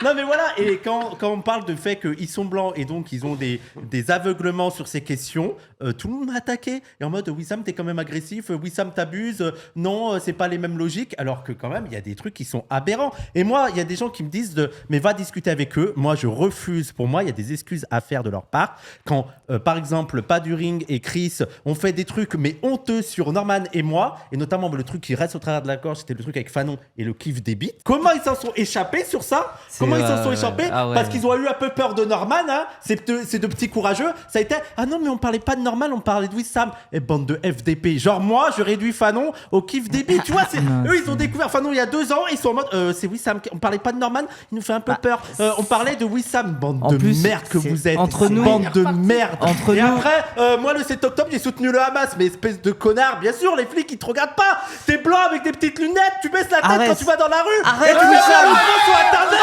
Non mais voilà, et quand on parle de fait qu'ils sont blancs et donc ils ont des aveuglements sur ces questions, tout le monde m'a attaqué. Et en mode, Wissam, t'es quand même agressif, Wissam, t'abuses, non, c'est pas les mêmes logiques, alors que quand même, il y a des trucs qui sont aberrants. Et moi, il y a des gens qui me disent, mais va discuter avec eux. Moi, je refuse. Pour moi, il y a des excuses à faire de leur part. Quand, par exemple, Paduring et Chris ont fait des trucs, mais honteux sur Norman et moi, et notamment le truc qui reste au travers de la gorge, c'était le truc avec Fanon et le kiff des bites. Comment ils s'en sont échappés sur ça? Comment ils s'en sont échappés? Ah ouais. Parce qu'ils ont eu un peu peur de Norman, hein, ces deux petits courageux. Ça a été, ah non, mais on parlait pas de Norman, on parlait de Wissam. Et bande de FDP. Genre, moi, je réduis Fanon au kiff des bites. Tu vois, eux, ils ont découvert Fanon il y a 2 ans. Ils sont en mode, c'est Wissam. On parlait pas de Norman, il nous fait un peu peur. On parlait de Wissam. Bande En de plus, merde que c'est- vous êtes. entre nous- Bande de merde. Entre et nous- après, moi, le 7 octobre, j'ai soutenu le Hamas. Mais espèce de connard, bien sûr, les flics, ils te regardent pas. T'es blanc avec des petites lunettes, tu baisses la tête Arrête. quand tu vas dans la rue. Arrête, et tu mets ça Wissam. à l'autre sur Internet.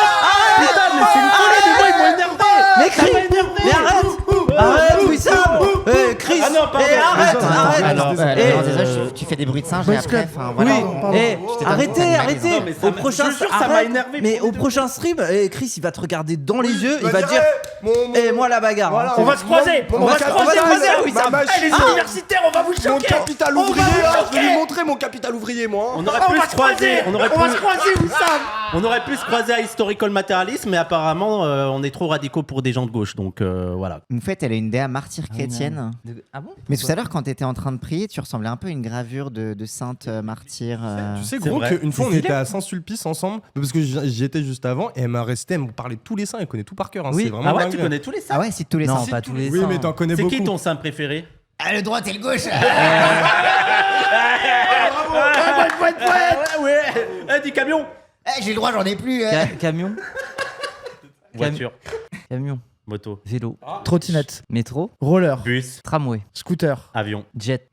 Putain, mais c'est une folie, mais moi, ils m'ont énervé. Mais Ça m'a Chris, énervé. mais arrête, Wissam. Chris, Ah non, pardon. arrête, arrête. Alors, Eh, désolé, tu fais des bruits de singe et Parce que- après, enfin voilà. Oui, Pardon. arrêtez, arrêtez. Non, mais ça Au m'a- prochain, je te jure, ça m'a arrête. énervé Mais pour au les deux. prochain stream, Chris, il va te regarder dans les yeux, Tu il va vas dire, mon- moi la bagarre. Voilà, hein. On va se croiser. Mon- On va se mon croiser. capital, Oui, ma ça. machine. Les universitaires, on va vous Mon choquer. capital On va ouvrier, vous là, je vais choquer. lui montrer mon capital ouvrier, moi. On aurait pu se croiser. On aurait On va pu. se croiser, Wissam. On aurait pu se croiser à Historical Materialisme, mais apparemment, on est trop radicaux pour des gens de gauche. Donc voilà. Moufette, elle a une DA martyre chrétienne. Ah bon? Mais tout à l'heure, quand t'étais en train de prier, tu ressemblais un peu à une gravure de sainte martyre. Tu sais, C'est gros, vrai. qu'une fois, on C'est était stylé. à Saint-Sulpice ensemble, parce que j'y étais juste avant, et elle m'a resté, elle me parlait de tous les saints, elle connaît tout par cœur. Hein, Oui. c'est vraiment Ah ouais, dingue. tu connais tous les saints. Ah ouais, c'est tous les Non, saints. pas tous les Oui, saints. mais t'en connais C'est beaucoup. qui ton saint préféré? Ah, le droite et le gauche. Ouais. Eh, dis camion. Eh, j'ai le droit, j'en ai plus. Camion, Voiture. camion, Moto. vélo, Trottinette, métro, roller, Bus. tramway, scooter, Avion. jet,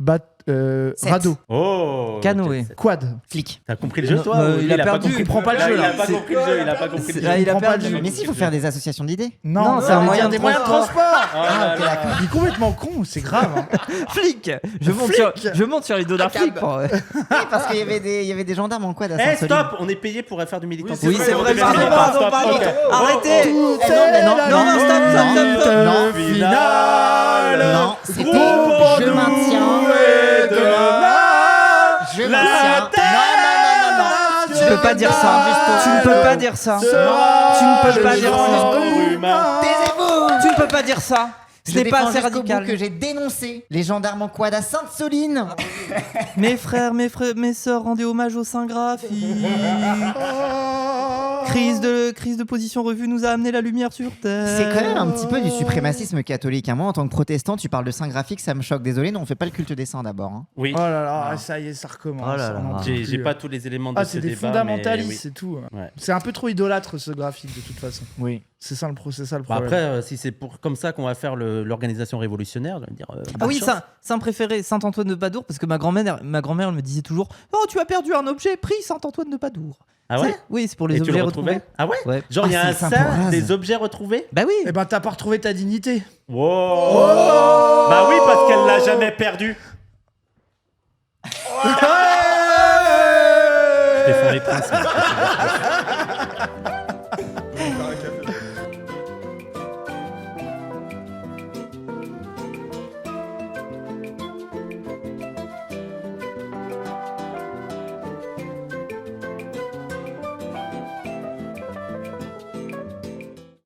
Sept. radeau, Oh. Canoë. jet set. quad. Flic. T'as compris le jeu, Non, toi? ou il lui, a pas perdu. compris. Il comprend pas le jeu, Il là. a pas compris le jeu. Il a pas compris le jeu. Là, il a comprend pas le perdu. jeu. Mais si, il faut faire des associations d'idées. Non, c'est un moyen de des moyens de transport. transport. Oh là là. Il est complètement con, c'est grave. Hein. Flic. Je monte sur les dos d'un flic. Oui, parce qu'il y avait des gendarmes en quad à Eh, Saint-Soline. stop! On est payé pour faire du militant. Oui, c'est vrai, Stop, pardon, stop, pardon. ok. Arrêtez. Tout Eh, non, mais non, est non, la non, stop, stop, limite stop, stop. finale. Non, c'était Groupe je maintiens. et de Je La maintiens. terre. Non, non, non, non, non. Tu peux pas dire ça. Tu ne peux pas dire ça. Tu ne peux pas dire ça. Taisez-vous. Tu ne peux pas dire ça. Ce Je n'est pas défends assez jusqu'au bout radical. que j'ai dénoncé les gendarmes en quad à Sainte-Soline. Mes frères, mes sœurs, rendez hommage au Saint Graphique. Crise de position revue nous a amené la lumière sur Terre. C'est quand même un petit peu du suprémacisme catholique. Moi, en tant que protestant, tu parles de saint graphique, ça me choque. Désolé, non, on fait pas le culte des saints d'abord. Hein. Oui. Oh là là, ça y est, ça recommence. Oh là là. on en peut J'ai plus. pas tous les éléments de Ah, ce c'est des débat, fondamentalistes, mais oui. c'est tout. Ouais. C'est un peu trop idolâtre ce graphique de toute façon. Oui. C'est ça le Bon, problème. après, si c'est comme ça qu'on va faire l'organisation révolutionnaire, je veux dire. Ah oui, bonne chance. saint préféré, Saint-Antoine de Padoue, parce que ma grand-mère elle me disait toujours oh, tu as perdu un objet, pris Saint-Antoine de Padoue. Ah ouais? Oui, c'est pour les Et tu objets le retrouvais? retrouvés. Ah ouais? Ouais. Genre, il y a Ah, un c'est saint Saint-Ambroise. des objets retrouvés? Bah oui. Eh ben, t'as pas retrouvé ta dignité. Wow! Bah oui, parce qu'elle l'a jamais perdu. Je défends les princes. mais-